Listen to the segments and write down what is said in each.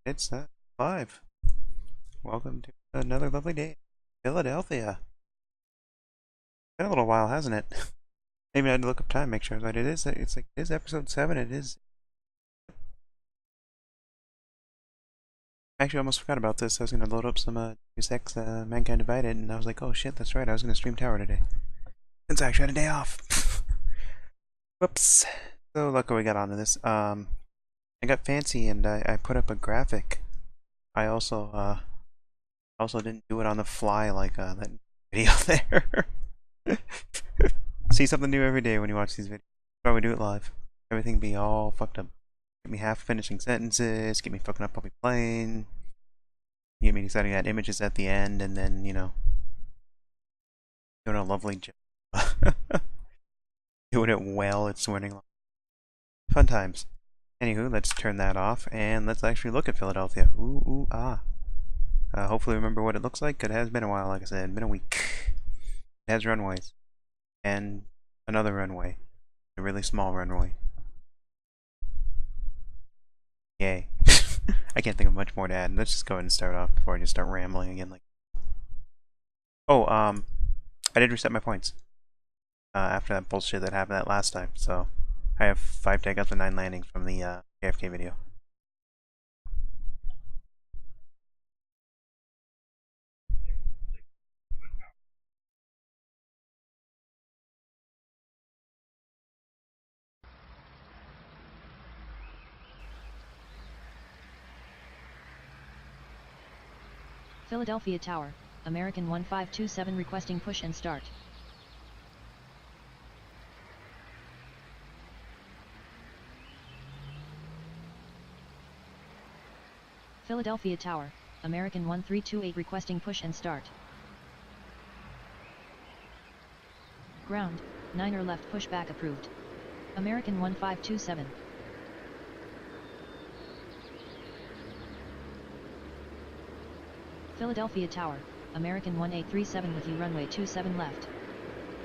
It's live. Welcome to another lovely day in Philadelphia. Been a little while, hasn't it? Maybe I had to look up time, make sure, but it is. It's like it is episode 7. It is. Actually, I almost forgot about this. I was gonna load up some Deus Ex Mankind Divided, and I was like, oh shit, that's right. I was gonna stream Tower today. Since I actually had a day off. Whoops. So luckily we got onto this. I got fancy and I put up a graphic. I also didn't do it on the fly like that video there. See something new every day when you watch these videos. That's why we do it live. Everything be all fucked up. Get me half finishing sentences, get me fucking up while we playing, get me deciding that images at the end, and then, you know, doing a lovely job. Doing it well, it's winning. Fun times. Anywho, let's turn that off and let's actually look at Philadelphia. Ooh, ooh, ah. Hopefully remember what it looks like. It has been a while, like I said, been a week. It has runways. And another runway. A really small runway. Yay. I can't think of much more to add. Let's just go ahead and start off before I just start rambling again. Oh, I did reset my points. After that bullshit that happened that last time, so I have 5 takeouts and 9 landings from the AFK video. Philadelphia Tower, American 1527 requesting push and start. Philadelphia Tower, American 1328 requesting push and start. Ground, 9er left pushback approved. American 1527. Philadelphia Tower, American 1837 with you runway 27 left.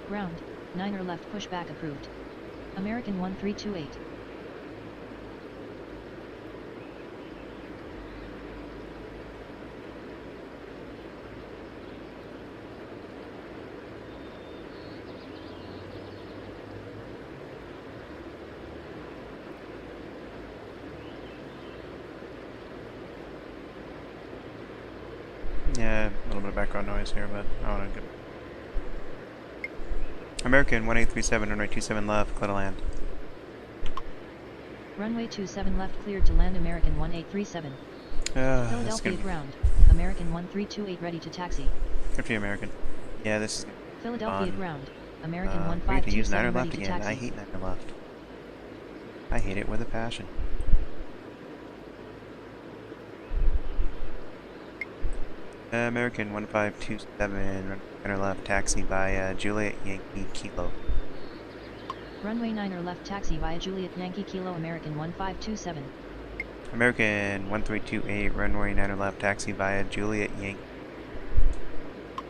Ground, 9er left pushback approved. American 1328. Yeah, a little bit of background noise here, but I want to get... American 1837, runway 27 left, clear to land. Runway 27 left cleared to land. American 1837. Philadelphia ground, American 1328 ready to taxi. Good for you, American. Yeah, this is Philadelphia fun. ground, American We have to use 1527 9er ready left to again. taxi. I hate 9er left. I hate it with a passion. American 1527, runner left, taxi by Juliet Yankee Kilo. Runway 9er left taxi via Juliet Yankee Kilo. American 1527. American 1328, runway 9er left, taxi via Juliet Yankee.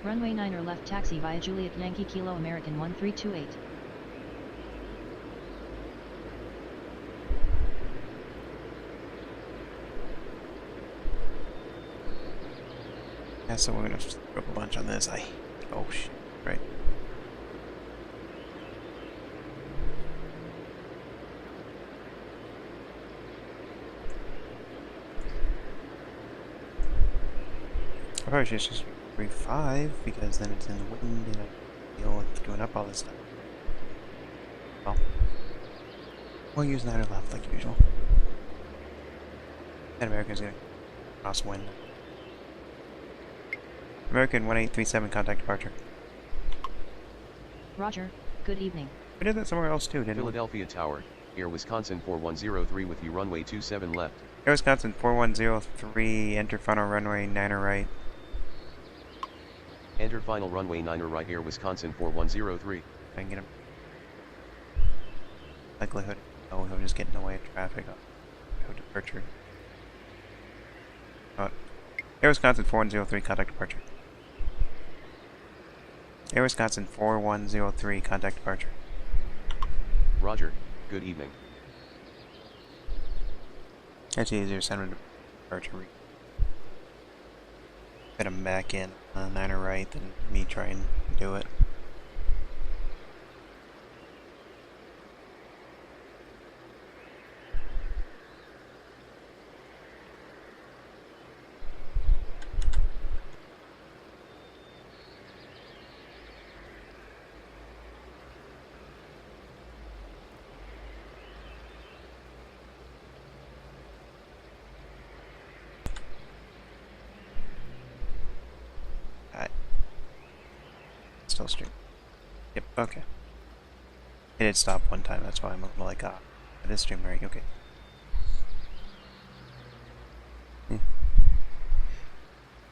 Runway 9er left taxi via Juliet Yankee Kilo. American 1328. Yeah, so we're gonna throw up a bunch on this. Oh shit, right. I probably should just read 5 because then it's in the wind and I deal with doing up all this stuff. Well, we'll use 9er left like usual. And American's gonna crosswind. American 1837, contact departure. Roger, good evening. We did that somewhere else too, didn't Philadelphia Tower, Air Wisconsin 4103 with you runway 27 left. we? Air Wisconsin 4103, enter final runway 9er right. Enter final runway 9er right. Air Wisconsin 4103. If I can get him. Likelihood, oh, he'll just get in the way of traffic. No departure. Oh, Air Wisconsin 4103, contact departure. Air Wisconsin 4103, contact departure. Roger, good evening. Actually easier to send him Hard to read. Get him back in 9er right, then me try and do it. Still stream. Yep, okay. It did stop one time, that's why I'm like, it is stream right, okay.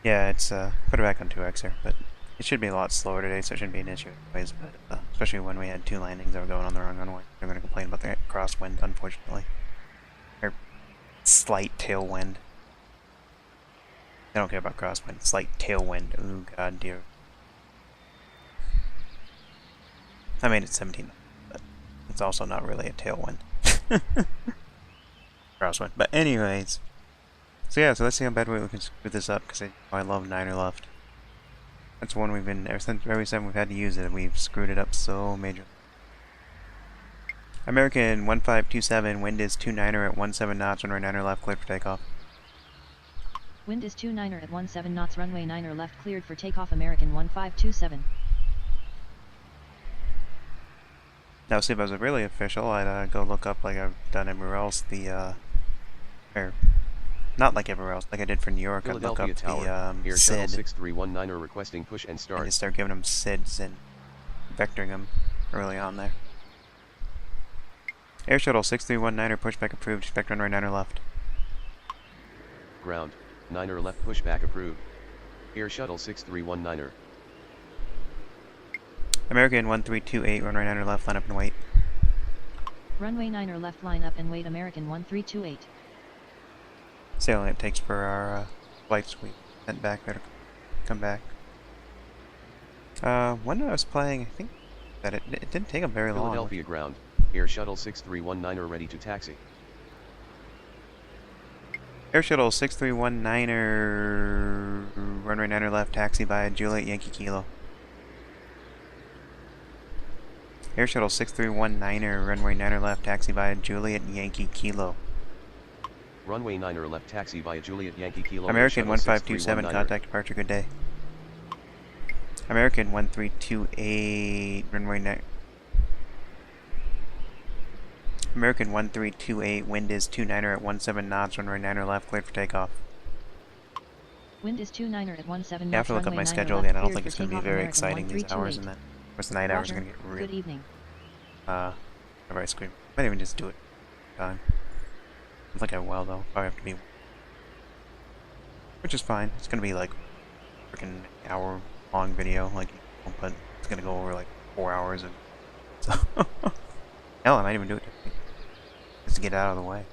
Yeah, it's, put it back on 2x here, but it should be a lot slower today, so it shouldn't be an issue anyways, but, especially when we had 2 landings that were going on the wrong runway. They're gonna complain about the crosswind, unfortunately. Or slight tailwind. I don't care about crosswind, slight tailwind. Ooh, god dear. I made it 17, but it's also not really a tailwind. Crosswind. But anyways. So yeah, so let's see how bad we can screw this up, because I love 9er left. That's one we've been, every time we've had to use it, we've screwed it up so major. American 1527, wind is 29er at 17 knots, runway 9er left, cleared for takeoff. Wind is 29er at 17 knots, runway 9er left, cleared for takeoff. American 1527. Now, see, if I was really official, I'd go look up, like I've done everywhere else, or not like everywhere else, like I did for New York. I'd look up Tower. the Air SID, 6319er requesting push and start. and just start giving them SIDs and vectoring them early on there. Air Shuttle 6319er pushback approved, expect runway 9er left. Ground, 9er left pushback approved. Air Shuttle 6319er. American 1328, runway 9er left, line up and wait. Runway 9er left, line up and wait. American 1328. See how long it takes for our flights we sent back there to come back. When I was playing, I think that it didn't take them very long. Philadelphia ground, Air Shuttle 6319er ready to taxi. Air Shuttle 6319er, runway 9er left, taxi by Juliet Yankee Kilo. Air Shuttle 6319er, runway 9er left, taxi by Juliet Yankee Kilo. Runway 9er left, taxi via Juliet Yankee Kilo. American 1527, contact departure, good day. American 1328, runway 9. American 1328, wind is 29er at 17 knots, runway 9er left, cleared for takeoff. Wind is 29er at 17 knots. I have to look up my schedule again. I don't think it's going to be very exciting these hours, and then of course the night hours are going to get real. Good evening. Whatever I scream. Might even just do it time. I think I will though. Probably have to be, which is fine. It's going to be like freaking hour long video, like, but it's going to go over like 4 hours, and so hell, I might even do it just to get out of the way.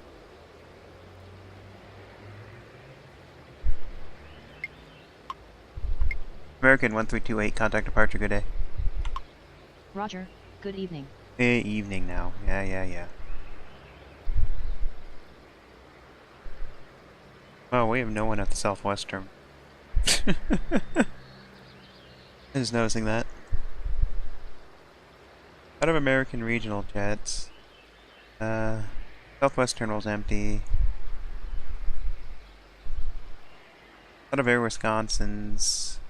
American 1328, contact departure, good day. Roger, good evening. Hey, evening now. Yeah. Oh, we have no one at the southwestern. I'm just noticing that. Out of American regional jets, Southwest terminal's empty. Out of Air Wisconsin's,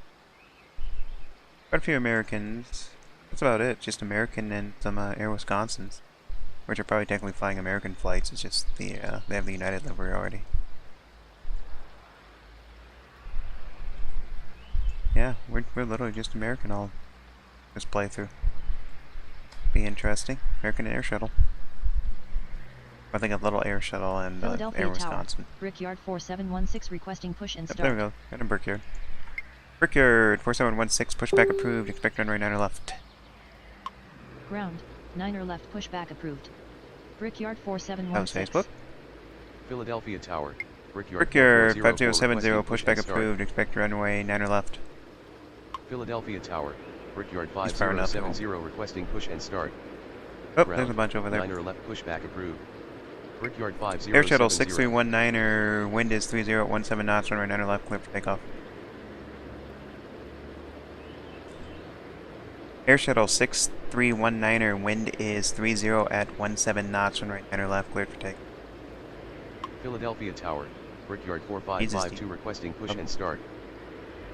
quite a few Americans. That's about it. Just American and some Air Wisconsins, which are probably technically flying American flights. It's just the they have the United livery already. Yeah, we're literally just American all this playthrough. Be interesting. American Air Shuttle. I think a little Air Shuttle and Air Wisconsin. Tower, Brickyard 4716 requesting push and start. There we go. Got a Brickyard. Brickyard 4716, pushback approved. Expect runway 9er left. Ground, 9er left, pushback approved. Brickyard That was 4716. Facebook. Philadelphia Tower, Brickyard 5070, pushback approved. Expect runway 9er left. Philadelphia Tower, Brickyard He's firing up. 5070 requesting push and start. Oh, Ground, there's a bunch over there. 9er left pushback approved. Brickyard Air Shuttle 5070. 6319er, wind is 30 at 17 knots, runway 9 left, clear for takeoff. Air Shuttle 6319er, wind is 30 at 17 knots, runway 9 left, cleared for takeoff. Philadelphia Tower, Brickyard Jesus, 4552 dude. requesting push and start.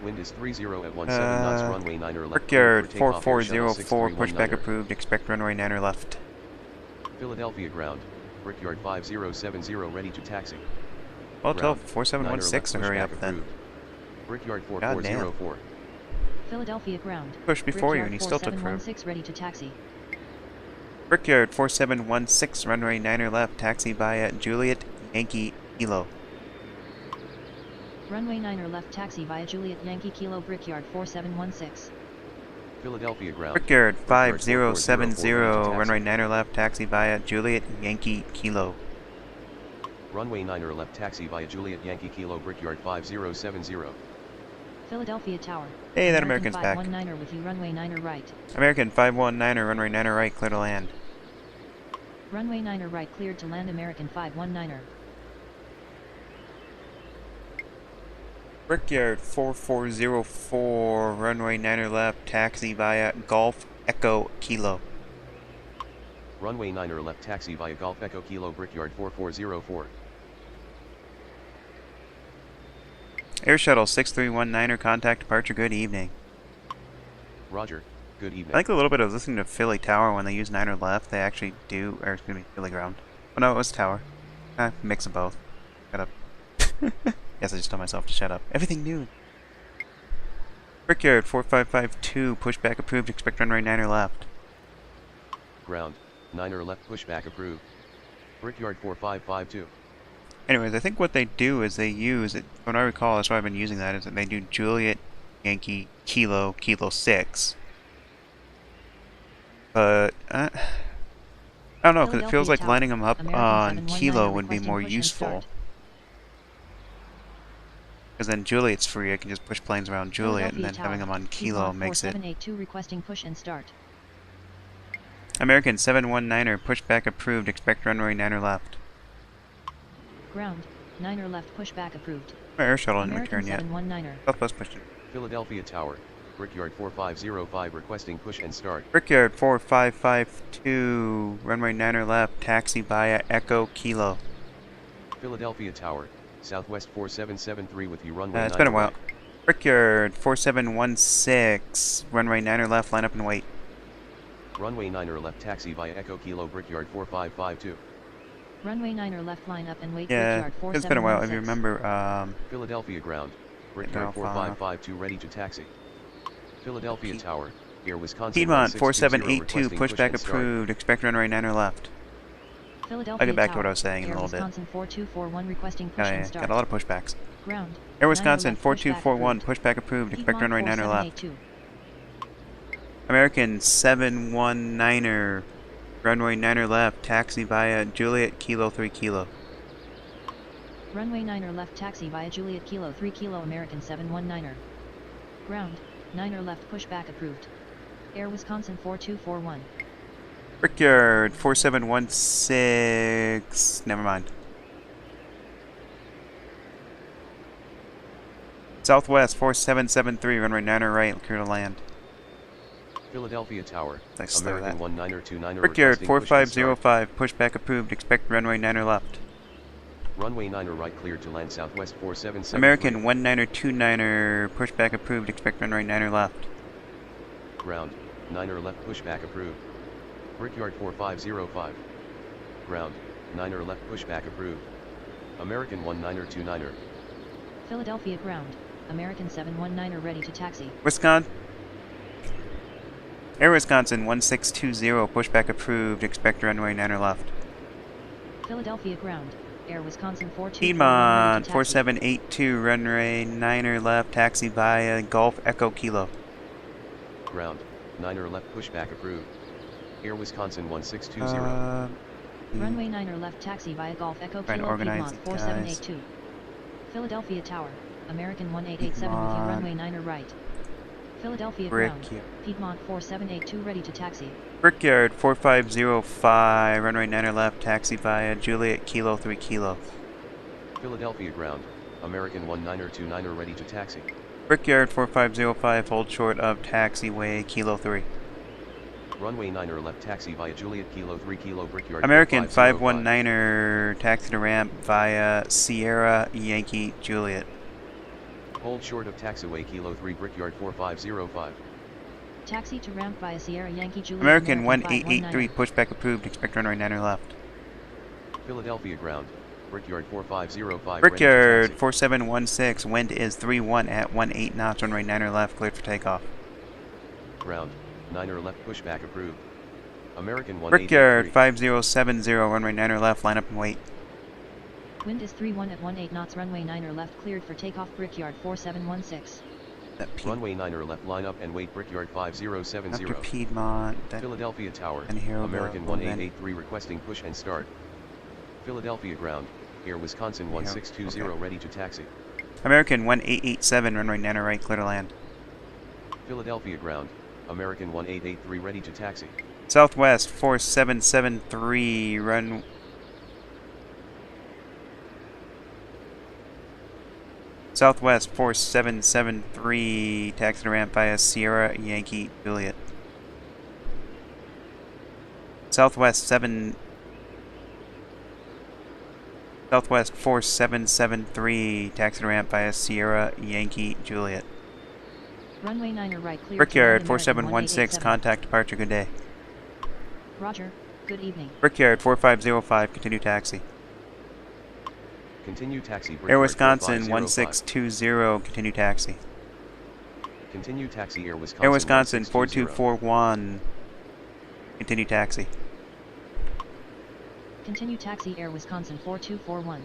Wind is 30 at 17 knots, runway 9 left. Brickyard cleared for takeoff, Air Shuttle 4404, pushback 6319er. approved, expect runway 9 left. Philadelphia ground, Brickyard 5070 ready to taxi. Well, tell Ground, 4716 to hurry up pushback then. approved. Brickyard God damn. 4404. Philadelphia ground. Pushed before you Brickyard and he still took forever. 4716 ready to taxi. Brickyard 4716, runway 9 left, taxi via Juliet Yankee Kilo. Runway 9 left taxi via Juliet Yankee Kilo Brickyard 4716. Philadelphia ground. Brickyard Brickyard 5070, 4404 ready to taxi. runway 9 left, taxi via Juliet Yankee Kilo. Runway 9 left taxi via Juliet Yankee Kilo Brickyard 5070. Philadelphia Tower. Hey, that American's back. 519er with you runway 9 right. American 519er, runway 9 right, clear to land. Runway 9 right cleared to land American 519er. Brickyard 4404, runway 9 left, taxi via Golf Echo Kilo. Runway 9 left taxi via Golf Echo Kilo Brickyard 4404. Air Shuttle 6319er, contact departure, good evening. Roger, good I evening. like a little bit of listening to Philly Tower when they use 9 left, they actually do, or it's gonna be Philly ground. Oh no, it was Tower. Mix of both. Shut up. Yes, I just told myself to shut up. Everything new. Brickyard 4552, pushback approved, expect runway 9 left. Ground, 9 left pushback approved. Brickyard 4552. Anyways, I think what they do is they use, when I recall, that's why I've been using that, is that they do Juliet Yankee Kilo, Kilo 6. But, I don't know, because it feels like Tower. lining them up American on 719 Kilo would be requesting more push and useful. start. Because then Juliet's free, I can just push planes around Juliet, and then Philadelphia having Tower. them on Kilo makes it. 4782 requesting push and start. American 719er, pushback approved, expect runway 9 left. Ground, 9 left pushback approved. My air shuttle didn't American return yet. 719er. Southwest pushing. Philadelphia Tower, Brickyard 4505 requesting push and start. Brickyard 4552, runway 9 left, taxi via Echo Kilo. Philadelphia Tower, Southwest 4773 with you runway 9 It's been a while. right. Brickyard 4716, runway 9 left, line up and wait. Runway 9 left taxi via Echo Kilo Brickyard 4552. Runway 9 left line up and wait Yeah, Brickyard it's been a while. If you 4716. remember, Philadelphia ground, Brickyard 4552 ready to taxi. Philadelphia Tower, Air Wisconsin Piedmont 1620 4782, requesting push pushback and start. approved, expect runway 9 left. Philadelphia I'll get back to Tower. what I was saying in a Air little bit. Wisconsin 4241 requesting push Oh and yeah, start. got a lot of pushbacks. Ground. Air 9 Wisconsin left, pushback 4241, approved. pushback approved, expect Piedmont runway 9 left. 4782. American 719er, runway 9 left, taxi via Juliet Kilo 3 Kilo. Runway 9 left taxi via Juliet Kilo 3 Kilo American 719er. Ground, 9 left pushback approved. Air Wisconsin 4241. Brickyard 4716, never mind. Southwest 4773, runway 9 right, clear to land. Philadelphia Tower, Nice, slow American that. 1929 Brickyard requesting push and start. 4505, pushback approved, expect runway 9 left. Runway 9 right cleared to land Southwest 4773. American 1929er, pushback approved, expect runway 9 left. Ground, 9 left pushback approved. Brickyard 4505. Ground, 9 left pushback approved. American 1929er. Philadelphia ground, American 719er ready to taxi. Wisconsin. Air Wisconsin 1620, pushback approved, expect runway 9 left. Philadelphia ground, Air Wisconsin 4241 Piedmont ready to taxi. 4782, runway 9 left, taxi via Golf Echo Kilo. Ground, 9 left pushback approved. Air Wisconsin 1620. Runway 9 left taxi via Golf Echo Trying to Kilo organize Piedmont these guys. 4782. Philadelphia Tower, American 1887 with you Piedmont. runway 9 right. Philadelphia ground. Brickyard. Piedmont 4782 ready to taxi. Brickyard 4505, runway 9 left, taxi via Juliet Kilo 3 Kilo. Philadelphia ground. American 1929 ready to taxi. Brickyard 4505, hold short of taxiway Kilo 3. Runway 9 left, taxi via Juliet Kilo 3 Kilo Brickyard. American 519er, taxi to ramp via Sierra Yankee Juliet. Hold short of taxiway Kilo 3 Brickyard 4505. Taxi to ramp via Sierra Yankee Juliet. American 1883, pushback approved, expect runway 9 left. Philadelphia ground. Brickyard 4505. Brickyard 4716, wind is 31 at 18 knots, runway 9 left, cleared for takeoff. Ground. 9 left, pushback approved. American 1883. Brickyard 5070, runway 9 left, line up and wait. Wind is 31 at 18 knots, runway 9 left, cleared for takeoff. Brickyard 4716. Runway 9 left, line up and wait. Brickyard 5070. After Piedmont, Philadelphia tower. and here American 1883 requesting push and start. Philadelphia ground. Air Wisconsin 1620 okay. ready to taxi. American 1887, runway 9 right, clear to land. Philadelphia ground. American 1883 ready to taxi. Southwest 4773, run. Southwest 4773, taxi to ramp via Sierra Yankee Juliet. Southwest 4773, taxi to ramp via Sierra Yankee Juliet. Runway 9 right, clear. Brickyard 4716, contact departure, good day. Roger, good evening. Brickyard 4505, continue taxi. Continue taxi. Air Wisconsin 1620, continue taxi. Continue taxi. Air Wisconsin. Air Wisconsin 4240. 4241, continue taxi. Continue taxi. Air Wisconsin 4241.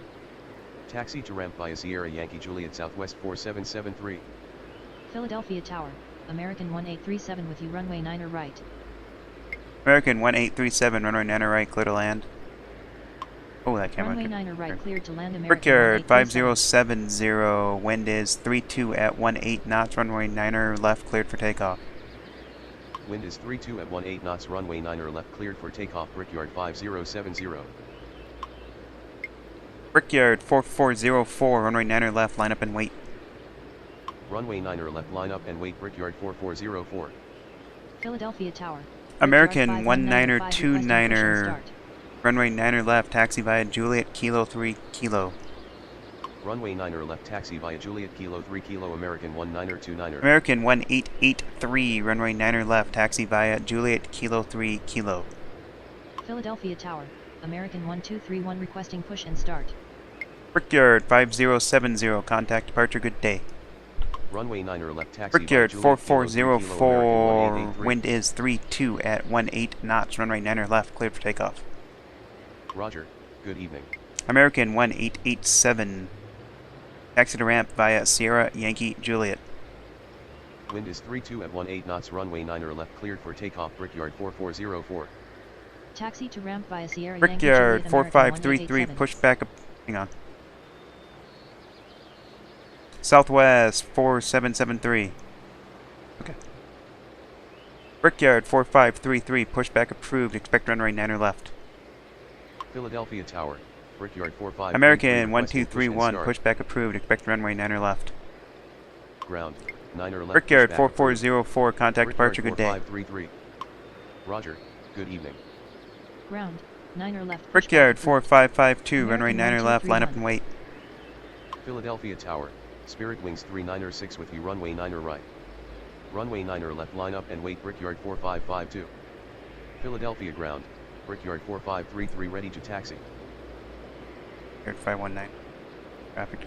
Taxi to ramp via Sierra Yankee Juliet Southwest 4773. Philadelphia tower. American 1837 with you, runway 9 right. American 1837, runway 9 right, clear to land. Oh, that camera. Runway 9 right, cleared to land. American Brickyard 1837. 5070, wind is 32 at 18 knots, runway 9 left, cleared for takeoff. Wind is 32 at 18 knots, runway 9 left, cleared for takeoff. Brickyard 5070. Brickyard 4404, runway 9 left, line up and wait. Runway 9 left, line up and wait. Brickyard 4404. Philadelphia tower. American Brickyard 1929, runway 9 left, taxi via Juliet Kilo 3 Kilo. Runway 9 left, taxi via Juliet Kilo 3 Kilo. American 1929. American 1883, runway 9 left, taxi via Juliet Kilo 3 Kilo. Philadelphia tower. American 1231 requesting push and start. Brickyard 5070, contact departure, good day. Runway 9 left, taxi Brickyard via Juliet Kilo 3 Kilo, 4404, American 1883. wind is 32 at 18 knots, runway 9 left, cleared for takeoff. Roger, good evening. American 1887, taxi to ramp via Sierra Yankee Juliet. Wind is 32 at 18 knots, runway 9 left, cleared for takeoff. Brickyard 4404. Taxi to ramp via Sierra Brickyard Yankee Juliet, 4533, American push back up. Hang on. Southwest 4773. Okay. Brickyard 4533, pushback approved, expect runway 9 left. Philadelphia tower. Brickyard 45. American 1231, pushback approved, expect runway 9 left. Ground. 9 left. Brickyard pushback 4404, contact departure, good day. 4533. Roger, good evening. Ground. 9 left. Brickyard pushback 4552, American runway 9 left, line up and 1231. wait. Philadelphia tower. Spirit Wings 396 with you, runway 9 right. Runway 9 left, line up and wait. Brickyard 4552. Philadelphia ground. Brickyard 4533 ready to taxi. Brickyard 519. Traffic.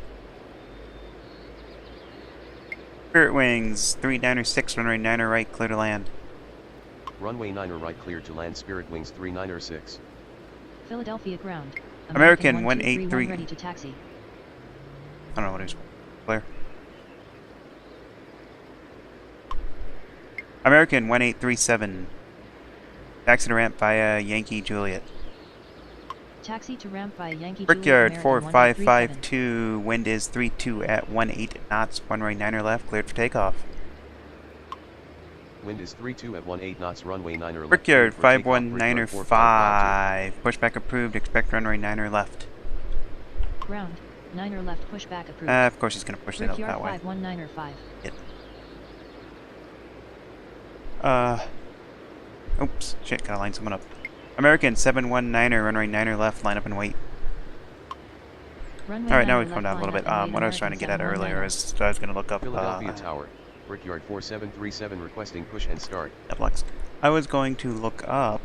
Spirit Wings 396, runway 9 right, clear to land. Runway 9 right, cleared to land. Spirit Wings 396. Philadelphia ground. American 1231 183. ready to taxi. I don't know what it is. Clear. American 1837. Taxi to ramp via Yankee Juliet. Taxi to ramp via Yankee Brickyard Juliet, American 4552. Wind is 32 at 18 knots. Runway 9 left, cleared for takeoff. Wind is 32 at 18 knots, runway 9er left. Brickyard cleared for takeoff, Brickyard 519er 5. Pushback approved. Expect runway 9er left. Ground, 9er left pushback approved. Of course he's going to push it up Brickyard that way. 519er 5. Yep. Oops. Shit, gotta line someone up. American 719er, runway 9er left, line up and wait. Alright, now we've come down a little bit. What I was trying to get at earlier is I was going to look up Philadelphia Tower, Brickyard 4737 requesting push and start. Flex. I was going to look up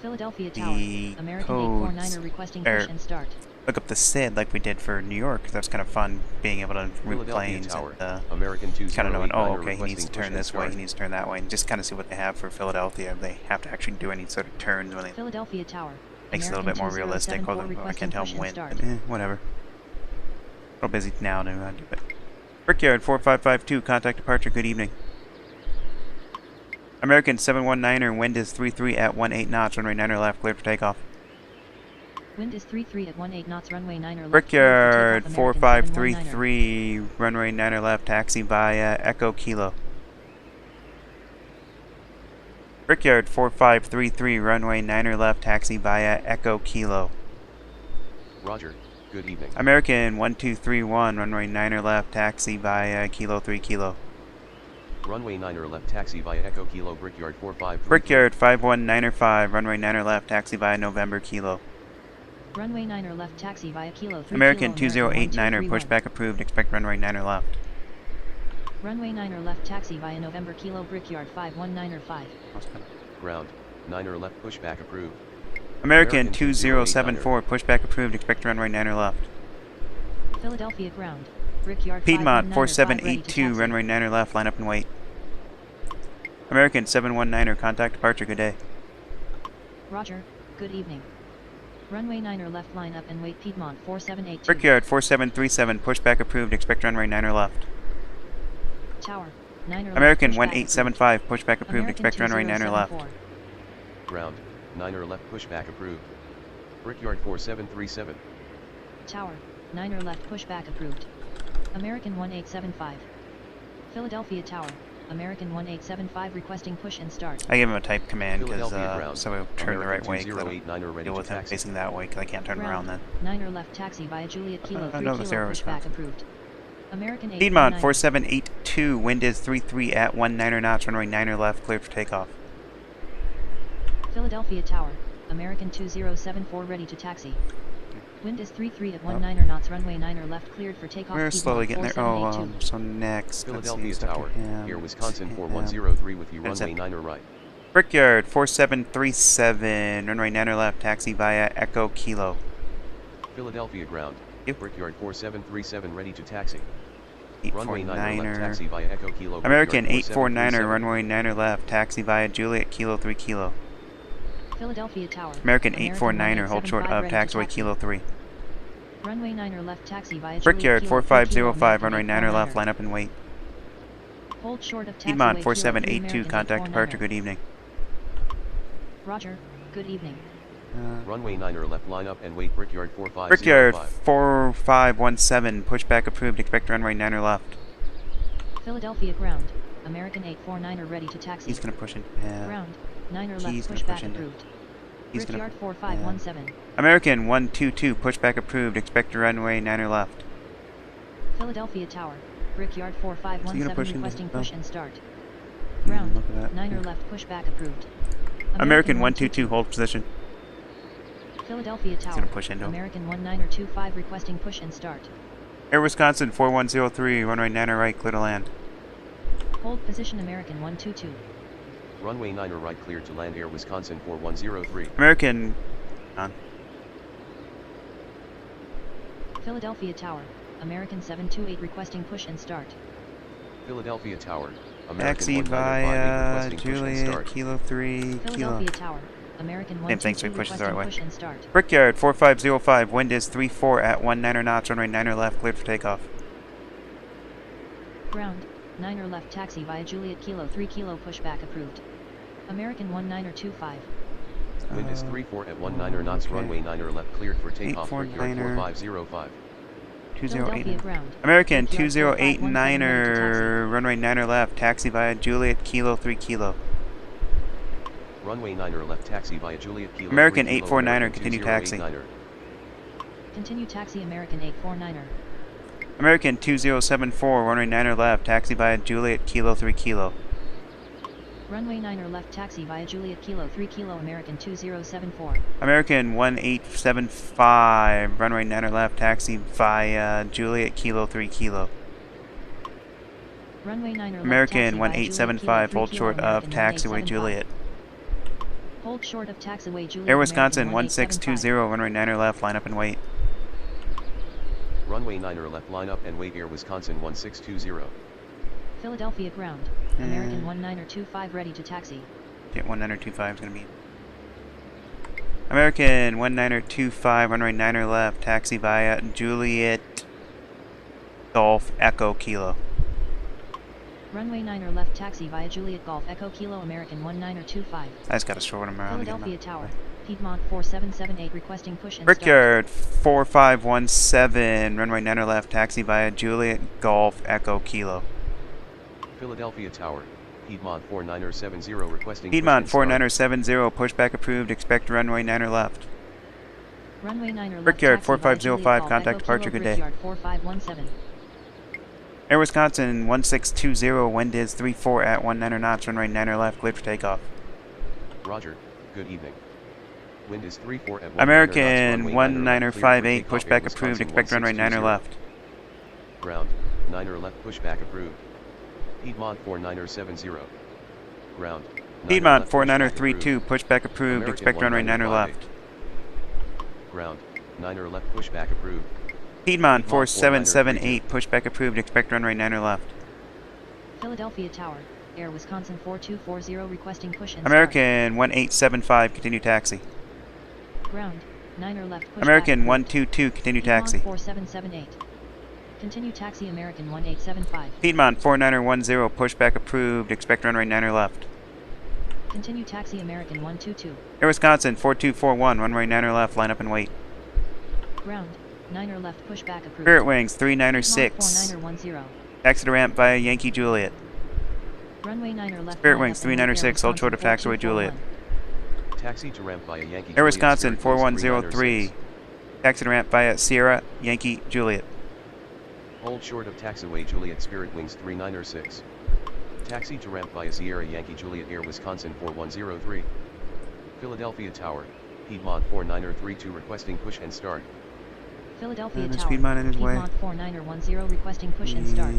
Philadelphia Tower, the American codes, 849er requesting push and start. look up the SID like we did for New York, because that was kind of fun being able to route planes Tower, and American kind of knowing, oh, okay, he requesting needs to turn push this and way, start. he needs to turn that way, and just kind of see what they have for Philadelphia. If they have to actually do any sort of turns when they Philadelphia Tower, makes it a little bit more realistic. Although I can't tell them when, but whatever. A little busy now to do it. Brickyard 4552, contact departure. Good evening. American 719er, wind is 33 at 18 knots, runway 9er left, cleared for takeoff. Wind is 33 at 18 knots, runway 9er left. Brickyard 4533, runway 9er left, taxi via Echo Kilo. Brickyard 4533, runway 9er left, taxi via Echo Kilo. Roger, good evening. American 1231, runway 9er left, taxi via Kilo 3 Kilo. Runway 9er left, taxi via Echo Kilo, Brickyard 4533. Brickyard 519er 5, runway 9er left, taxi via November Kilo. Runway 9er left, taxi via Kilo 3 American Kilo, 2089er, pushback approved, expect runway 9er left. Runway 9er left, taxi via November Kilo, Brickyard 519er 5. Ground, 9er left, pushback approved. American 2074, pushback approved, expect runway 9er left. Philadelphia ground, Brickyard Piedmont 519er 5, 4782, runway 9er left, line up and wait. American 719er, contact departure, good day. Roger, good evening. Runway 9er left, line up and wait. Piedmont 4782. Brickyard 4737, pushback approved, expect runway 9er left. Tower, 9er American left, 1875, pushback approved, expect runway 9er left. Ground, 9er left, pushback approved. Brickyard 4737. Tower, 9er left, pushback approved. American 1875. Philadelphia Tower, American 1875 requesting push and start. I gave him a type command Philadelphia because so we'll turn the right way. 2089er ready Deal to with him taxi. facing that way because I can't turn around then. 9er left, taxi via Juliet Kilo 3 no, Kilo, the arrow was pushback fine. approved. American Piedmont 849er. 4782, wind is 33 at 19er knots, runway 9er left, cleared for takeoff. Philadelphia Tower, American 2074 ready to taxi. Wind is 33 at 19er knots, runway 9er left, cleared for takeoff. We're Piedmont slowly getting there. 4782. So next, Philadelphia stuff to Tower, him, Air Wisconsin him. 4103 with you, That's runway it. 9er right. Brickyard 4737, runway 9er left, taxi via Echo Kilo. Philadelphia ground, Yep. Brickyard 4737 ready to taxi. Runway 9er left, 849er. taxi via Echo Kilo. American Brickyard 849er, 4737. runway 9er left, taxi via Juliet Kilo 3 Kilo. Philadelphia Tower. American 849er, hold short 1875 of ready to taxiway taxi. Kilo 3. Runway 9er left, taxi via Brickyard Juliet Kilo 3 Kilo, 4505, American runway 9er left, 849er. line up and wait. Hold short of taxiway Piedmont Kilo 3 4782, American contact 849er. departure, good evening. Roger, good evening. Runway 9er left, line up and wait. Brickyard 4505. Brickyard 4517, pushback approved, expect runway 9er left. Philadelphia ground, American 849er ready to taxi. He's gonna push in. Yeah. Ground, 9er He's left, gonna push pushback into- approved. He's gonna. Brickyard 4517. American 122, pushback approved, expect runway 9er left. Philadelphia Tower, Brickyard So you're gonna 4517 push into- requesting oh. push and start. Yeah, Ground, look at that. 9er left, pushback approved. American 122, hold position. Philadelphia Tower, gonna push into him. American 1925 requesting push and start. Air Wisconsin 4103, runway 9er right, clear to land. Hold position American 122. Runway 9er right, cleared to land. Air Wisconsin 4103. American. On. Philadelphia Tower, American 728 requesting push and start. Philadelphia Tower, American Taxi 1958 via requesting push and Juliet start. Kilo 3 Kilo. Philadelphia Tower, American Same thing, so 122 he pushes the right requesting way. push and start. Brickyard 4505, wind is 34 at 19er knots, runway 9er left, cleared for takeoff. Ground, 9er left taxi via Juliet Kilo 3 Kilo pushback approved. American 1925. Wind is 34 at 19er knots. okay. Runway 9er left, cleared for takeoff. Brickyard 849er. 4505. Philadelphia 208. ground. American Brickyard 4517 ready to 208-er, runway 9er left, taxi via Juliet, Kilo 3 Kilo. Runway 9er left taxi via Juliet Kilo American 3 Kilo 849er, American continue taxi. 2089er. Continue taxi American 849er. American 2074, runway 9er left, taxi via Juliet, Kilo 3 Kilo. Runway 9er left taxi via Juliet Kilo 3 Kilo American 2074. American 1875, runway 9er left, taxi via Juliet, Kilo 3 Kilo. Runway 9er left American taxi via Juliet, 1875, Kilo 3 hold Kilo short of American taxiway 1875. Juliet. Hold short of taxiway Juliet Air Wisconsin American 1620, runway 9er left, line up and wait. Runway 9er left line up and wait Air Wisconsin 1620. Philadelphia ground. American 19er25 ready to taxi. Get 19er25 is going to be. American 19er25, runway 9er left, taxi via Juliet, Golf, Echo, Kilo. Runway 9er left taxi via Juliet Golf Echo Kilo American 19er25. I just got to stroll them around. Philadelphia Tower. Piedmont 4778 requesting push and Brickyard 4517, runway 9er left, taxi via Juliet, Golf, Echo, Kilo. Philadelphia Tower. Piedmont 49er70 requesting Piedmont push and start. 49er70, pushback approved, expect runway 9er left. Runway 9er left Brickyard taxi via 4505, Juliet contact Golf departure, Echo good Kilo day. Brickyard 4517. Air Wisconsin 1620, wind is 34 at 19er knots, runway 9er left, cleared for takeoff. Roger. Good evening. Wind is 34 at 19er knots, American runway 9er left, cleared for 1958, takeoff, pushback Air approved, Wisconsin expect runway 9er 1620. left. Ground. 9er left pushback approved. Piedmont 49er70. Ground. 9er Piedmont left pushback 49er32, pushback approved, American expect runway 9er 1958. left. Ground. 9er left pushback approved. Piedmont Piedmont 4778, pushback approved, expect runway 9er left. Philadelphia Tower. Air Wisconsin 4240 requesting push and American 1875, continue taxi. start. Ground. 9er left push American back 122, continue Piedmont taxi. 4778. Continue taxi American 1875. Piedmont 49er10, pushback approved, expect runway 9er left. Continue taxi American 122. Air Wisconsin 4241, runway 9er left, line up and wait. Ground. 9er left push back approved. Spirit Wings Piedmont 396, 49er10. taxi to ramp via Yankee Juliet. Runway 9er left. Spirit line Wings up and wait, Air 396, hold short of Wisconsin taxiway Juliet. 4241. Taxi to ramp via Yankee Air Juliet, Wisconsin Spirit Wings 4103, 396. taxi to ramp via Sierra Yankee Juliet. Hold short of taxiway Juliet Spirit Wings 396. Taxi to ramp via Sierra Yankee Juliet Air Wisconsin 4103. Philadelphia Tower. Piedmont 49er32 requesting push and start. Philadelphia There's Tower. Piedmont in his way. Piedmont 49er10 requesting push and start.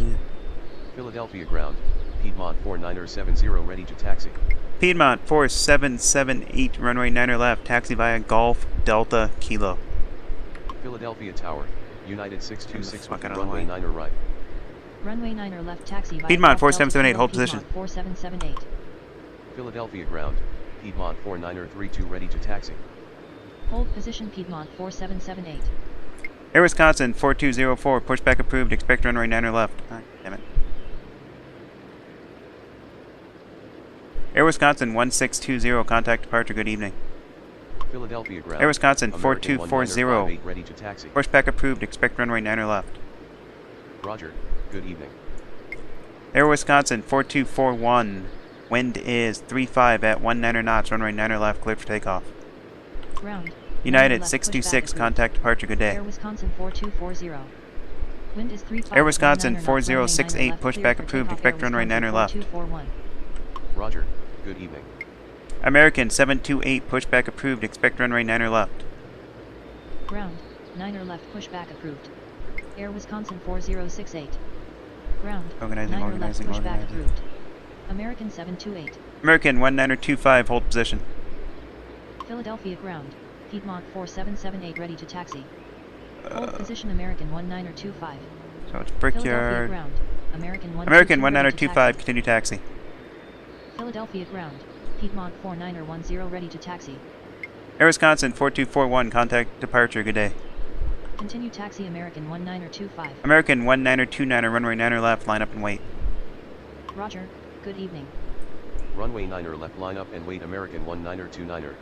Philadelphia ground. Piedmont 49er70 ready to taxi. Piedmont 4778, runway 9er left, taxi via Golf Delta Kilo. Philadelphia Tower. United 626 Fuck with out of the runway way. 9er right. Runway 9er left taxi via Piedmont Golf Delta 4778, Kilo, hold Piedmont position. 4778. Philadelphia ground. Piedmont 49er32 ready to taxi. Hold position Piedmont 4778. Air Wisconsin 4204, pushback approved, expect runway 9er left. Ah, damn it. Air Wisconsin 1620, contact departure, good evening. Philadelphia ground. Air Wisconsin American 4240, 1958 ready to taxi. pushback approved, expect runway 9er left. Roger. Good evening. Air Wisconsin 4241, wind is 35 at 19er knots, runway 9er left, cleared for takeoff. Ground. 9er United left, 626, pushback approved. contact departure, good day. Air Wisconsin 4240. Wind is 35. Air Wisconsin 19er 4068, left, clear pushback for approved, takeoff, expect Air runway Wisconsin 9er left. 4241. Roger. Good evening. American 728, pushback approved, expect runway 9er left. Ground. 9er left pushback approved. Air Wisconsin 4068. Ground. Organizing, 9er left organizing, pushback organizing. approved. American 728. American 19er25, hold position. Philadelphia ground. Piedmont 4778 ready to taxi. Hold position American 19er25. So it's Philadelphia Brickyard. ground. American American 122 ready to 19er25, taxi. continue taxi. Philadelphia ground. Piedmont 49er10 ready to taxi. Air Wisconsin 4241, contact departure, good day. Continue taxi American 19er25. American 19er29, runway 9er left, line up and wait. Roger. Good evening. Runway 9er left line up and wait American 19er29er.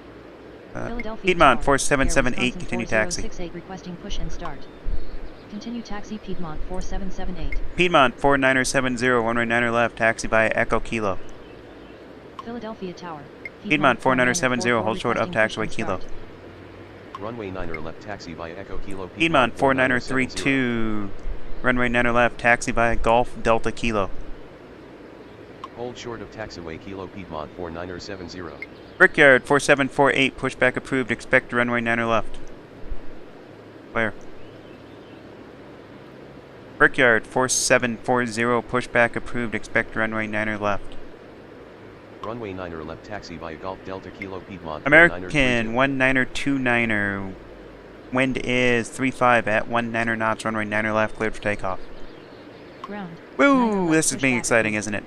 Philadelphia Piedmont Tower. 4778, Air continue Wisconsin taxi. 4068 requesting push and start. Continue taxi Piedmont 4778. Piedmont 4970, runway 9 left, taxi by Echo Kilo. Philadelphia Tower. Piedmont 4970, 4944 hold short of requesting taxiway push and Kilo. start. Runway 9 left taxi via Echo Kilo Piedmont 4970. 4932, runway 9 left, taxi by Golf Delta Kilo. Hold short of taxiway Kilo Piedmont 4970. Brickyard 4748, pushback approved, expect runway 9 left. Where? Brickyard 4740, pushback approved, expect runway 9 left. Runway 9 left taxi via Golf Delta Kilo Piedmont American 4932. 1929er, wind is 35 at 19 knots, runway 9 left, cleared for takeoff. Ground. Woo! This is being exciting, isn't it?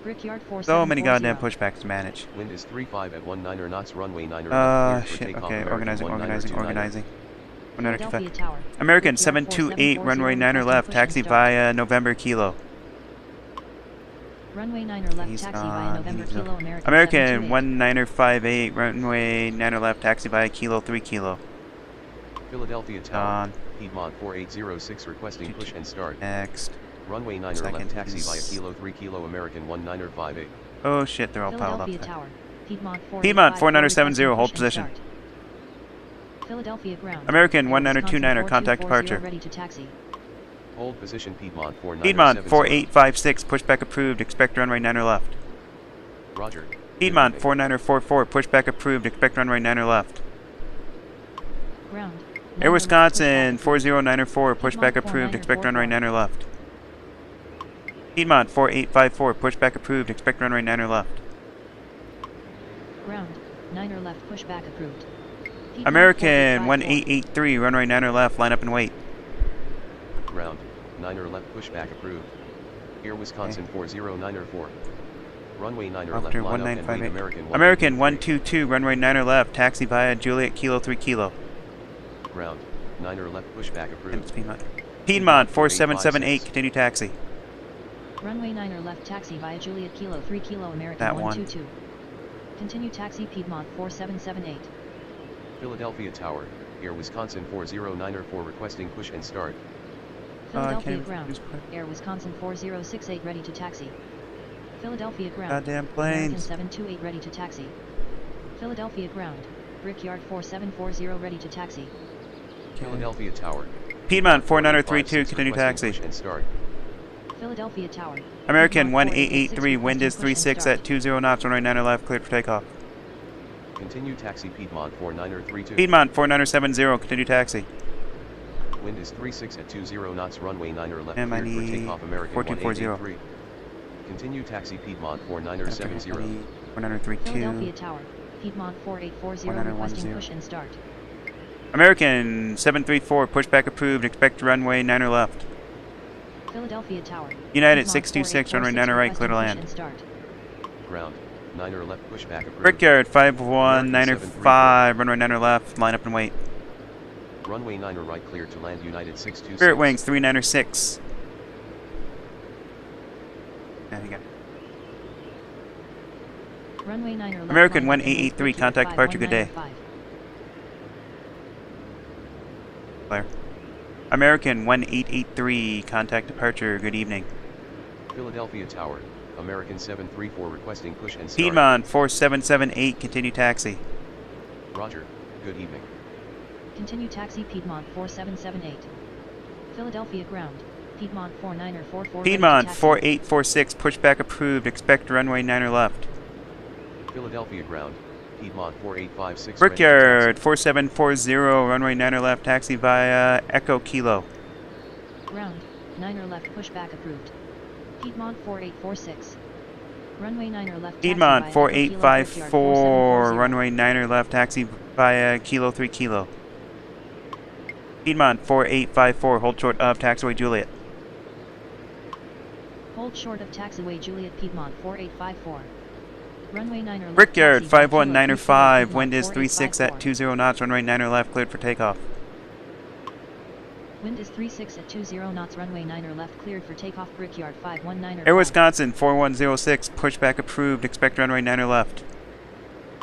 Brickyard So many 4740. goddamn pushbacks to manage. Wind is 35 at 19 knots. Runway 9 left cleared for Shit, takeoff. okay, American organizing. Philadelphia Tower. American Brickyard 728, 4740 runway 9 requesting left, push taxi and start. via November Kilo. Runway 9 left He's taxi via on, November he's Kilo on. American American 728. 1958, runway 9 left, taxi via Kilo 3 Kilo. Philadelphia Tower. On. Piedmont 4806 requesting push and start. Next. Runway 9 Second left taxi via is- Kilo 3 Kilo American 1958. Oh shit, they're all piled up Philadelphia there. Tower. Piedmont 4970, hold requesting push and position. start. Philadelphia ground. American Air Wisconsin 1929er, contact 4240 departure. ready to taxi. Hold position Piedmont 4970. Piedmont 4856, pushback approved, expect runway 9 left. Roger. Piedmont Good 4944, pushback approved, expect runway 9 left. Ground. Air 9 Wisconsin left, pushback 4094, pushback approved, expect runway 9 left. Piedmont 4854, pushback approved, expect runway 9 left. Ground. 9 left pushback approved. Piedmont American 4854. 1883, runway 9 left, line up and wait. Ground. 9 left pushback approved. Air Wisconsin 40904. Runway 9 left Doctor line up and wait 1958. American American 123. 122, runway 9 left, taxi via Juliet Kilo 3 Kilo. Ground. 9 left pushback approved. It's Piedmont. Piedmont 4778, continue taxi. Runway 9 left taxi via Juliet Kilo 3 Kilo American That one. 122. Continue taxi Piedmont 4778. Philadelphia Tower. Air Wisconsin 40904 requesting push and start. Philadelphia can't ground. use- Air Wisconsin 4068 ready to taxi. Philadelphia ground. Goddamn American planes. 728 ready to taxi. Philadelphia ground. Brickyard 4740 ready to taxi. Philadelphia Tower. Piedmont 4932, 4856 continue requesting taxi. push and start. Philadelphia Tower. American Piedmont 1883, wind is 36 at 20 knots, runway 9 left, cleared for takeoff. Continue taxi Piedmont 4932. Piedmont 4970, continue taxi. Wind is 36 at 20 knots. Runway 9 left And I cleared for need takeoff. American 4240. 1883. Continue taxi Piedmont 4970. 4932. Philadelphia Tower. Piedmont 4840 requesting 1910. push and start. American 734, pushback approved, expect runway 9 left. Philadelphia Tower. United Piedmont 626, runway 9 right, clear to requesting land. push and start. Ground. 9 left pushback approved. Brickyard 51905, runway 9 left, line up and wait. Runway 9 right cleared to land. United 626. Spirit Wings 396. Yeah, you got it. Runway 9 left. American line up and 1883, wait, contact departure, good day. 5195. Claire. American 1883, contact departure, good evening. Philadelphia Tower. American 734 requesting push and start. Piedmont 4778, continue taxi. Roger. Good evening. Continue taxi Piedmont 4778. Philadelphia ground. Piedmont 4944. Piedmont 4846, pushback approved, expect runway 9 left. Philadelphia ground. Piedmont 4856. Brickyard 4740, runway 9 left, taxi via Echo Kilo. Ground. 9 left pushback approved. Piedmont 4846. Runway 9 left. taxi Piedmont via Echo Kilo, 4854, Brickyard runway 9 left, taxi via Kilo 3 Kilo. Piedmont 4854, hold short of taxiway Juliet. Hold short of taxiway Juliet Piedmont 4854. Runway 9 left. Brickyard taxi via Kilo 51905, 3 wind is 36 at 4854. 20 knots, runway 9 left, cleared for takeoff. Wind is 36 at 20 knots. Runway 9 left cleared for takeoff. Brickyard 519. Air Wisconsin 4106, pushback approved, expect runway 9 left.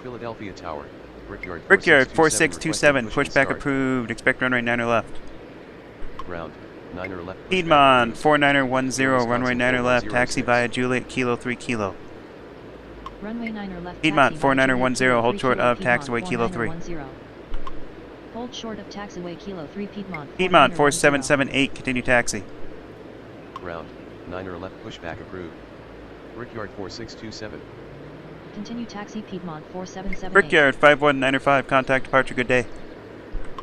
Philadelphia Tower. Brickyard 4627 4627, requesting push and pushback start. approved, expect runway 9 left. Ground. Niner left. Pushback Piedmont, approved. 4910, Air runway Wisconsin 9er left, taxi 4106. via Juliet, Kilo 3 Kilo. Runway 9er left Piedmont, taxi via 4910, Juliet, hold Kilo short 3 of Piedmont, taxiway Kilo 3. 4910. Hold short of taxiway Kilo 3 Piedmont, Piedmont, 4910. 4778, continue taxi. Ground. Niner left. Pushback approved. Brickyard 4627. Continue taxi Piedmont 4778. Brickyard, 51905, contact departure, good day.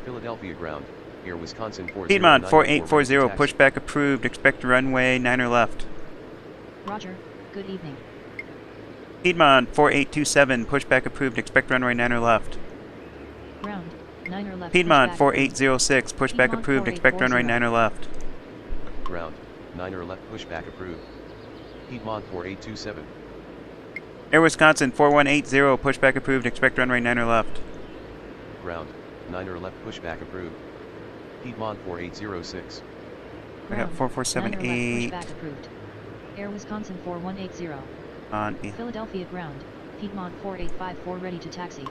Philadelphia ground. Air Wisconsin 40. Piedmont, 4840, pushback approved, expect runway 9er left. Roger, good evening. Piedmont, 4827, pushback approved, expect runway 9er left. Ground, 9er left. Piedmont, pushback 4806, pushback Piedmont, approved, expect runway 9er left. Ground. Niner left. Pushback approved. Piedmont 4827. Air Wisconsin, 4180, pushback approved, expect runway 9er left. Ground. Niner left. Pushback approved. Piedmont 4806. I got Ground, 4478 9er left, pushback approved. Air Wisconsin 4180. on me. Philadelphia ground, Piedmont 4854 ready to taxi.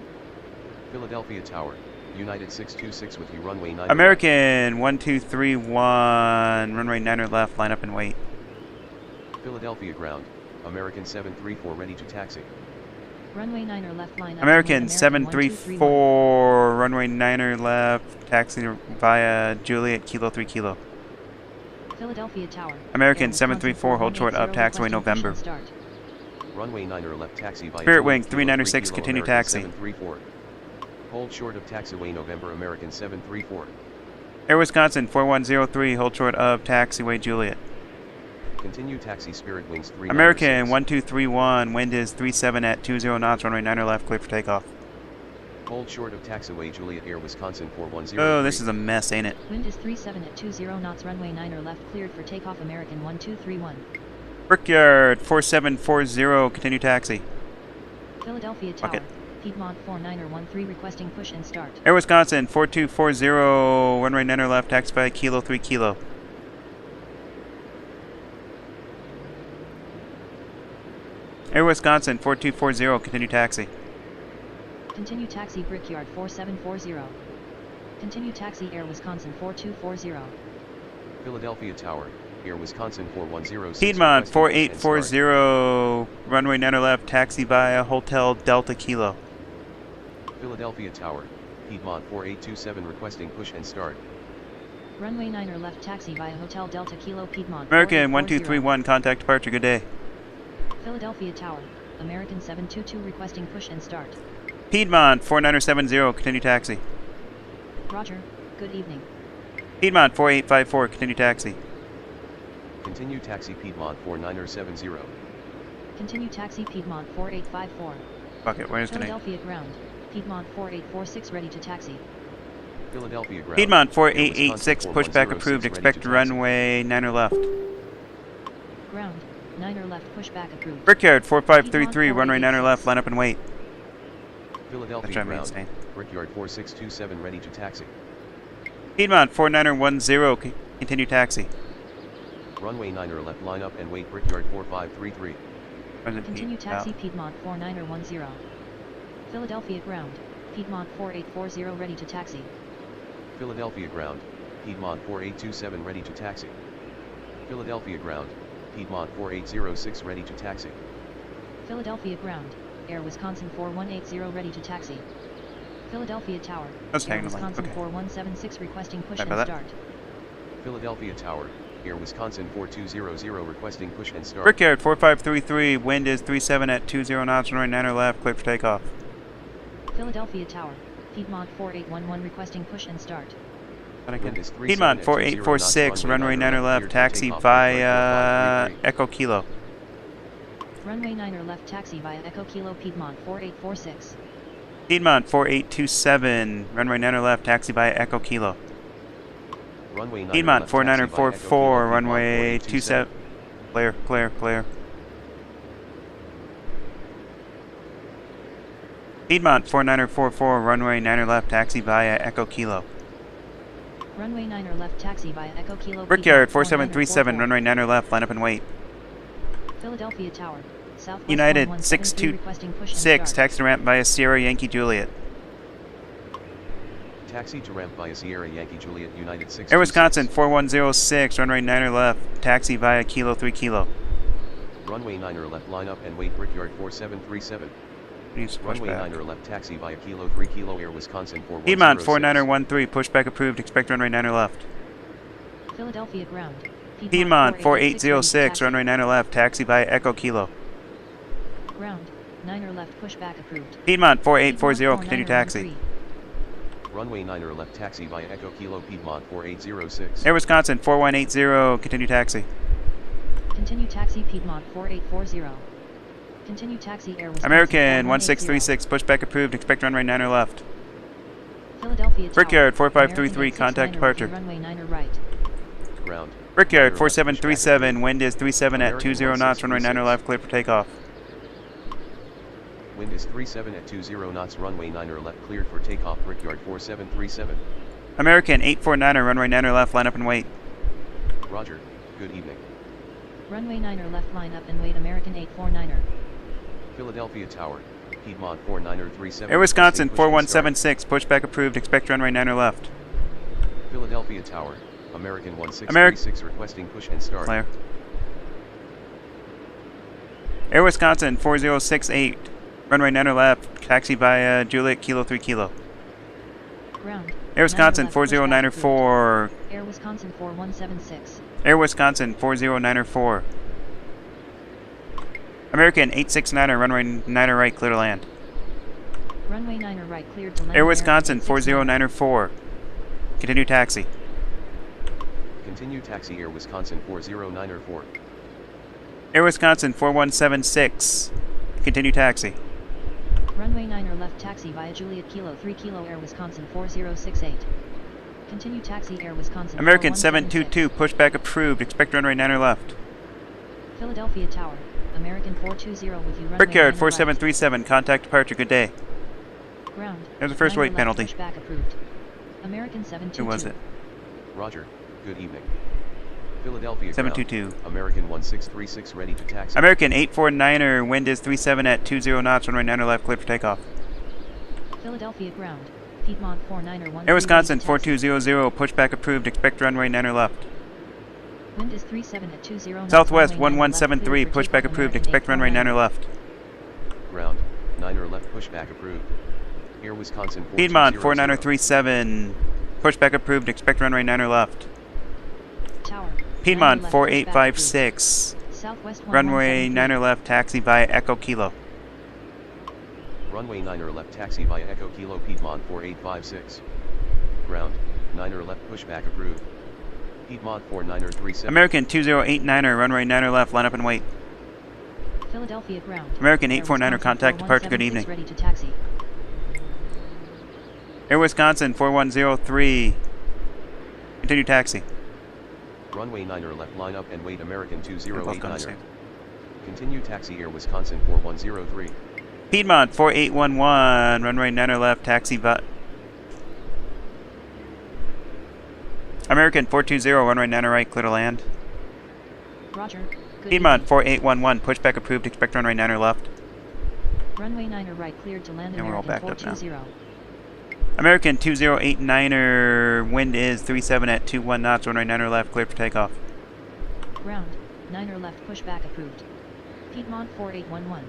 Philadelphia Tower. United 626 with you. Runway 9. American, 1231, runway 9er left, line up and wait. Philadelphia ground. American 734 ready to taxi. Runway 9er left line up. American, 1231. 734, runway 9er left, taxi via Juliet, Kilo 3 Kilo. Philadelphia Tower. American, Air 734, hold short of, 4180, taxiway November. requesting push and start. Runway 9er left. Taxi via Spirit Juliet, Wing, Kilo 3906, 3 Kilo, continue American taxi. 734. Hold short of taxiway November. American 734. Air Wisconsin, 4103, hold short of, taxiway Juliet. Continue taxi. Spirit Wings 3. American, 1231, wind is 37 at 20 knots, runway 9er left, clear for takeoff. Hold short of taxiway Juliet. Air Wisconsin 4103. Oh, this is a mess, ain't it? Wind is 37 at 20 knots. Runway 9er left cleared for takeoff. American 1231. Brickyard, 4740, continue taxi. Philadelphia Fuck Tower. it. Piedmont 4913 requesting push and start. Air Wisconsin, 4240, runway 9er left, taxi by Kilo 3 Kilo. Air Wisconsin, 4240, continue taxi. Continue taxi Brickyard 4740. Continue taxi Air Wisconsin 4240. Philadelphia Tower. Air Wisconsin 4106. Piedmont, requesting push and start. 4840, runway 9er left, taxi via Hotel Delta Kilo. Philadelphia Tower. Piedmont 4827 requesting push and start. Runway 9er left taxi via Hotel Delta Kilo Piedmont. American, 4840. 1231, contact departure, good day. Philadelphia Tower. American 722 requesting push and start. Piedmont, 4970, continue taxi. Roger, good evening. Piedmont, 4854, continue taxi. Continue taxi Piedmont 4970. Continue taxi Piedmont 4854. Fuck it, where's the name? Philadelphia ground. Piedmont 4846 ready to taxi. Philadelphia ground. Piedmont, Air 4886, Wisconsin pushback 4106 approved, ready expect to taxi. runway 9er left. Ground. 9er left pushback approved. Brickyard, 4533, runway 9er left, line up and wait. That's Philadelphia what I mean, ground. saying. Brickyard 4627 ready to taxi. Piedmont, 4910, continue taxi. Runway 9er left. Line up and wait. Brickyard 4533. Where's it? Continue taxi Piedmont 4910. Philadelphia ground. Piedmont 4840 ready to taxi. Philadelphia ground. Piedmont 4827 ready to taxi. Philadelphia ground. Piedmont 4806 ready to taxi. Philadelphia ground. Air Wisconsin 4180 ready to taxi. Philadelphia Tower. That's Air tagging the line, Wisconsin okay. 4176 requesting push Sorry and about that. start. Philadelphia Tower. Air Wisconsin 4200 requesting push and start. Brickyard, 4533, wind is 37 at 20 knots, runway 9er left, clear for takeoff. Philadelphia Tower. Piedmont 4811 requesting push and start. Wind is 37 Piedmont, at 20 knots, 4846, runway 9er left, cleared for taxi takeoff, via Brickyard 4533. Echo Kilo. Runway 9er left taxi via Echo Kilo Piedmont 4846. Piedmont, 4827, runway 9er left, taxi via Echo Kilo. Runway 9er Piedmont, left, taxi via Echo 4944, Kilo, runway Piedmont 27. Clear, clear, clear. Piedmont, 4944, runway 9er left, taxi via Echo Kilo. Runway 9er left taxi via Echo Kilo Brickyard, Piedmont 4737, 4944. runway 9er left, line up and wait. Philadelphia Tower. Southwest United, 1173 requesting push and 626, start. taxi ramp via Sierra Yankee Juliet. Taxi to ramp via Sierra Yankee Juliet United 6. Air Wisconsin 4106, runway 9er left, taxi via Kilo 3 Kilo. Runway 9er left, line up and wait, Brickyard 4737. Needs to push Runway back. 9er left, taxi via Kilo 3 Kilo, Air Wisconsin 4106. Piedmont 49er 13, pushback approved, expect runway 9er left. Philadelphia ground. Piedmont 4806, 4806, runway 9er left, taxi via Echo Kilo. Ground. 9er left, pushback approved. Piedmont 4840, continue taxi. Runway 9er left, taxi via Echo Kilo, Piedmont 4806. Air Wisconsin 4180, continue taxi. Continue taxi Piedmont 4840. Continue taxi Air Wisconsin American 4180. 1636, pushback approved, expect runway 9er left. Philadelphia Tower. Brickyard 4533, American contact 86 departure. Runway 9er right. Ground. Brickyard 9er left, 4737, pushback wind is 37 at 20 knots, runway 9er left, clear for takeoff. Wind is 37 at 20 knots, runway 9er left, cleared for takeoff, Brickyard 4737. American 849er, runway 9er left, line up and wait. Roger, good evening. Runway 9er left, line up and wait, American 849er. Philadelphia Tower, Piedmont 49er 37. Air Wisconsin push and start. 4176, pushback approved, expect runway 9er left. Philadelphia Tower, American 1636, requesting push and start. Clear. Air Wisconsin 4068, runway 9er left, taxi via Juliet Kilo 3 Kilo. Ground. Air Wisconsin 9er left, pushback 4094, approved. Air Wisconsin 4176. Air Wisconsin 4094. American 869er, runway 9er right, clear to land. Runway 9er right, cleared to land. Air Wisconsin American 4094, continue taxi. Continue taxi, Air Wisconsin 40904. Air Wisconsin 4176, continue taxi. Runway 9er left, taxi via Juliet Kilo 3 Kilo, Air Wisconsin 4068. Continue taxi Air Wisconsin American 4176. 722, pushback approved, expect runway 9er left. Philadelphia Tower, American 420 with you. Runway Brickyard 9er 4737, contact departure, good day. right. Ground. There's a first 9er weight left, penalty. Pushback approved. American 722. Who was it? Roger, good evening. Philadelphia 722. Ground, American 1636, ready to taxi. American 849er, wind is 37 at 20 knots, runway 9er left, clear for takeoff. Philadelphia ground. Piedmont 49er 1. Air Wisconsin 4200, pushback approved, expect runway 9er left. Wind is 37 at 20 knots. Southwest Runway 9er left, 1173, cleared for pushback takeoff, approved, American expect runway 9er 849. left. Ground, 9er left, pushback approved. Air Wisconsin 420. Piedmont 4937, pushback approved, expect runway 9er left. Tower. Piedmont 9er left, pushback 4856, approved. Southwest runway 9er left, taxi via Echo Kilo. Runway 9er left, taxi via Echo Kilo, Piedmont 4856. Ground, 9er left, pushback approved. Piedmont 49er37. American 2089er, runway 9er left, line up and wait. Philadelphia ground. American Air 849er, Wisconsin contact departure, good 4176, evening. ready to taxi. Air Wisconsin 4103, continue taxi. Runway 9er left, line up and wait, American They're both going the 2089er. same. Continue taxi, Air Wisconsin 4103. Piedmont 4811, runway 9er left, taxi via American 420, runway 9er right, clear to land. Roger. Good Piedmont evening. 4811, pushback approved, expect runway 9er left. Runway 9er right, cleared to land. And we're all American backed up now. 420. American 2089er, wind is 37 at 21 knots, runway 9er left, clear for takeoff. Ground. 9er left, pushback approved. Piedmont 4811.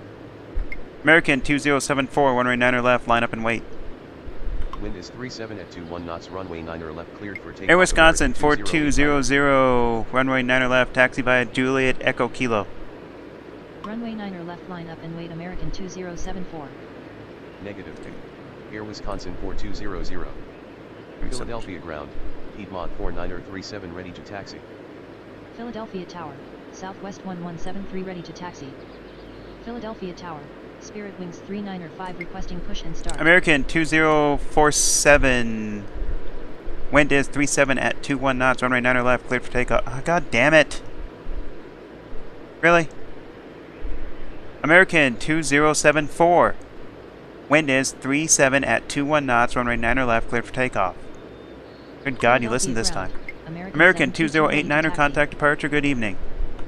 American 2074, runway 9er left, line up and wait. Wind is 37 at 21 knots, runway 9er left, cleared for takeoff. Air Wisconsin American 4200, runway 9er left, taxi via Juliet Echo Kilo. Runway 9er left, line up and wait, American 2074. Negative. Air Wisconsin 4200. Philadelphia ground, Piedmont 49er37, ready to taxi. Philadelphia Tower, Southwest 1173, ready to taxi. Philadelphia Tower, Spirit Wings 39er5, requesting push and start. American 2047, wind is 37 at 21 knots, runway 9er left, clear for takeoff. Oh, God damn it. Really? American 2074, wind is 37 at 21 knots, runway 9er left, clear for takeoff. Good God, you listened this time. American 2089er, contact departure, good evening.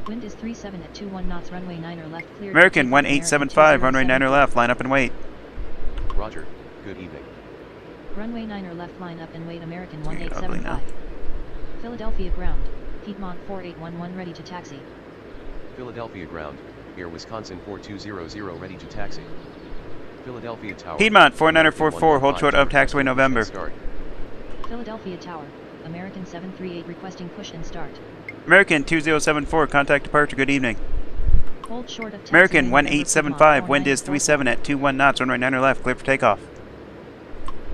Wind is 37 at 21 knots, runway 9er left, clear. American 1875, runway 9er left, line up and wait. Roger, good evening. Runway 9er left line up and wait American You're getting ugly now. 1875. Philadelphia ground, Piedmont 4811 ready to taxi. Philadelphia ground, Air Wisconsin 4200 ready to taxi. Philadelphia Tower. Piedmont 4944, hold short of taxiway November. Start. Philadelphia Tower, American 738 requesting push and start. American 2074, contact departure, good evening. Hold short of taxiway American November, 1875, Piedmont wind is 37 at 21 knots, runway 9er left, clear for takeoff.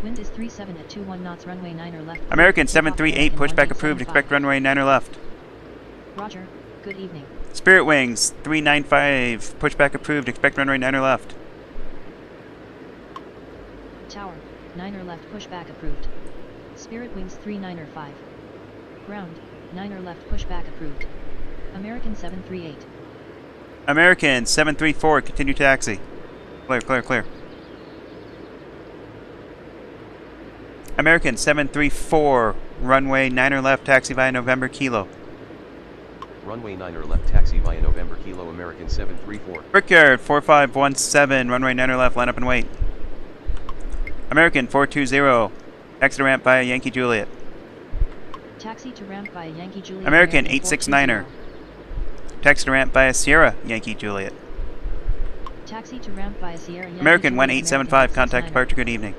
Wind is 37 at 21 knots, runway 9er left. American Takeoff 738, American pushback approved, 1875. expect runway 9er left. Roger, good evening. Spirit Wings 395, pushback approved, expect runway 9er left. Tower, 9er left pushback approved. Spirit Wings 3905. Ground, 9er left pushback approved. American 738. American 734, continue taxi. Clear, clear, clear. American 734, runway 9er left, taxi via November Kilo. Runway 9er left taxi via November Kilo American 734. Brickyard 4517, runway 9er left, line up and wait. American 420, exit to ramp via Yankee Juliet. Taxi to ramp by Yankee Juliet. American 869er, 420. taxi to ramp via Sierra Yankee Juliet. Taxi to ramp by Sierra Yankee American Juliet, 1875, contact 869er. departure, good evening.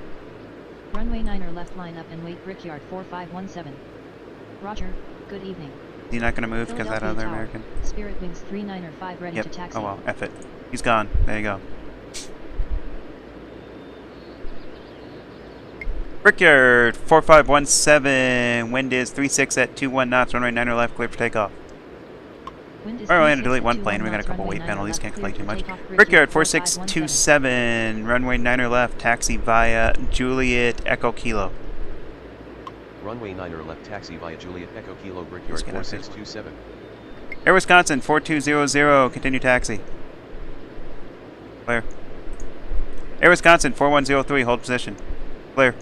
Runway 9er left line up and wait Brickyard 4517. Roger, good evening. He's not going to move because that Philadelphia other Tower, American. Spirit Wings 3905 ready Yep. to taxi. Oh well, F it. He's gone. There you go. Brickyard 4517, wind is 36 at 21 knots, runway 9er left, clear for takeoff. Wind is We're only going to 36 delete at one 21 plane, we got a knots, couple runway weight 9er penalties, left, can't clear complain too for much. takeoff, Brickyard 4517. 4627, runway 9er left, taxi via Juliet Echo Kilo. Runway 9er left taxi via Juliet Echo Kilo Brickyard Let's get up there. 4627. Air Wisconsin 4200, continue taxi. Clear. Air Wisconsin 4103, hold position. Clear.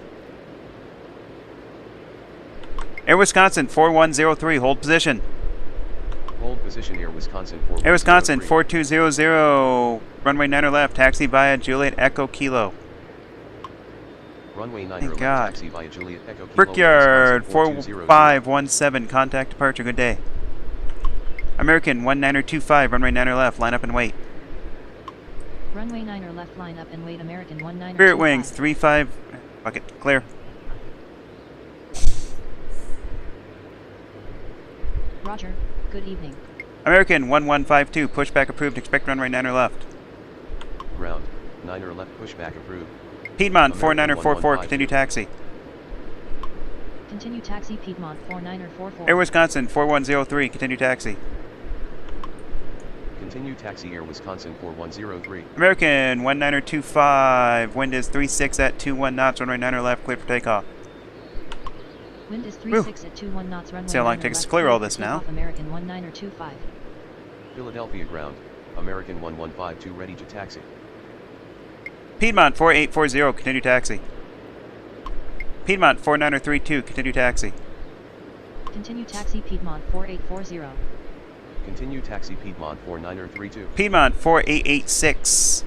Air Wisconsin 4103, hold position. Hold position Air Wisconsin 4103. Air Wisconsin 4200, runway 9er left, taxi via Juliet Echo Kilo. Runway 9er Thank left God. taxi via Juliet Echo Kilo Brickyard Wisconsin 4200. 4517, contact departure, good day. American 1925, runway 9er left, line up and wait. Runway 9er left line up and wait American 1925. Spirit Wings 35, fuck it, clear. Roger, good evening. American 1152, pushback approved, expect runway 9er left. Ground, 9er left pushback approved. Piedmont American 4944, 1152. continue taxi. Continue taxi Piedmont 4944. Air Wisconsin 4103, continue taxi. Continue taxi Air Wisconsin 4103. American 1925, wind is 36 at 21 knots, runway 9er left, clear for takeoff. Wind is 36 at 21 knots, runway See how long it 9er takes us left, to clear all for this now. takeoff, American 1925. Philadelphia ground, American 1152 ready to taxi. Piedmont 4840, continue taxi. Piedmont 4932, continue taxi. Continue taxi Piedmont 4840. Continue taxi Piedmont 4932. Piedmont 4886,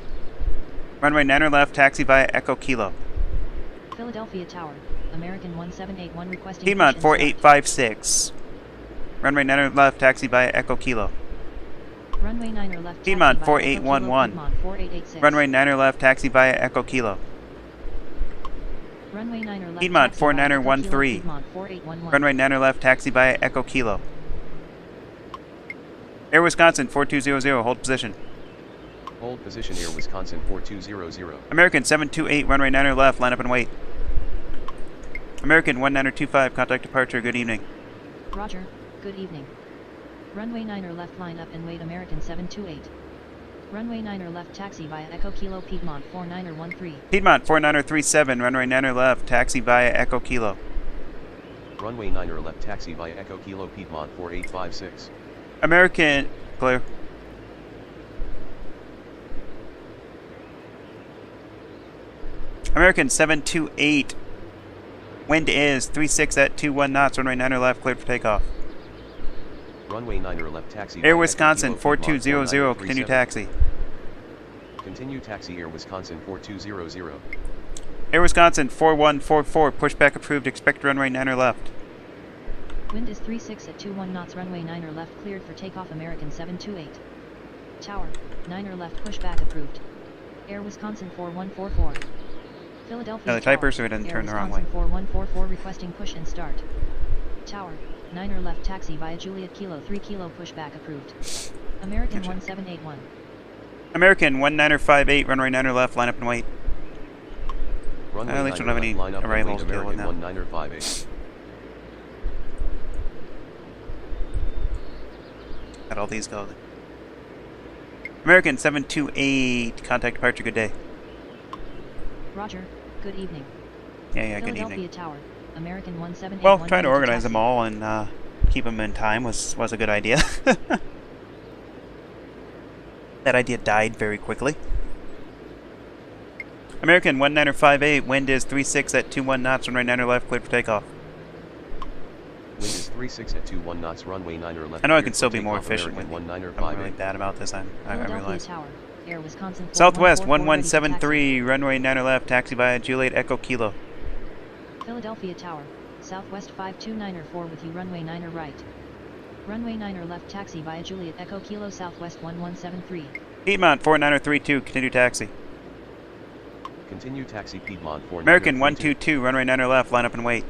runway 9er left, taxi via Echo Kilo. Philadelphia Tower, American 1781 requesting Piedmont push and start. 4856, runway 9er left, taxi via Echo Kilo. Runway 9er left. Piedmont taxi via Echo Kilo, 4811. Piedmont 4886. Runway 9er left, taxi via Echo Kilo. Runway 9er left. Piedmont taxi via Echo Kilo, 4913. Piedmont 4811. Runway 9er left, taxi via Echo Kilo. Air Wisconsin 4200, hold position. Hold position Air Wisconsin 4200. American 728, runway 9er left, line up and wait. American 1925, contact departure, good evening. Roger, good evening. Runway 9er left line up and wait American 728. Runway 9er left taxi via Echo Kilo Piedmont 4913. Piedmont 4937, runway 9er left, taxi via Echo Kilo. Runway 9er left taxi via Echo Kilo Piedmont 4856. American, clear. American 728, wind is 36 at 21 knots, runway 9er left, cleared for takeoff. Runway 9er left taxi Air via Wisconsin Echo Kilo Piedmont 4200, continue 4937. taxi. Continue taxi Air Wisconsin 4200. Air Wisconsin 4144, pushback approved, expect runway 9er left. Wind is 36 at 21 knots, runway 9er left cleared for takeoff, American 728. Tower, 9er left pushback approved. Air Wisconsin 4144. Philadelphia No, the Tower, typers, we didn't Air turn the wrong Wisconsin way. 4144 requesting push and start. Tower, 9er left taxi via Juliet Kilo 3 Kilo pushback approved. American Gotcha. 1781. American 1958, runway 9er left, line up and wait. Runway At least we don't 9er have any left, line up and arrivals wait, to deal with American now. 1958. Got all these going. American 728, contact departure, good day. Roger, good evening. Yeah, good Philadelphia evening. Tower, American 1781. Well, trying to ready organize them taxi. all and keep them in time was a good idea. That idea died very quickly. American 1958, wind is 36 at 21 knots, runway 9er left, cleared for takeoff. Wind is 36 at 21 knots, runway 9er left. I know I cleared can for still be more takeoff, efficient with American I'm really 1958. bad about this, I Philadelphia realize. Tower, Air Wisconsin Southwest 4144 ready to taxi. 1173, runway 9er left, taxi via Juliet Echo Kilo. Philadelphia Tower, Southwest 529er 4 with you, runway 9er right. Runway 9er left taxi via Juliet Echo Kilo Southwest 1173. Piedmont 4932, continue taxi. Continue taxi Piedmont 4932. American 122, runway 9er left, line up and wait.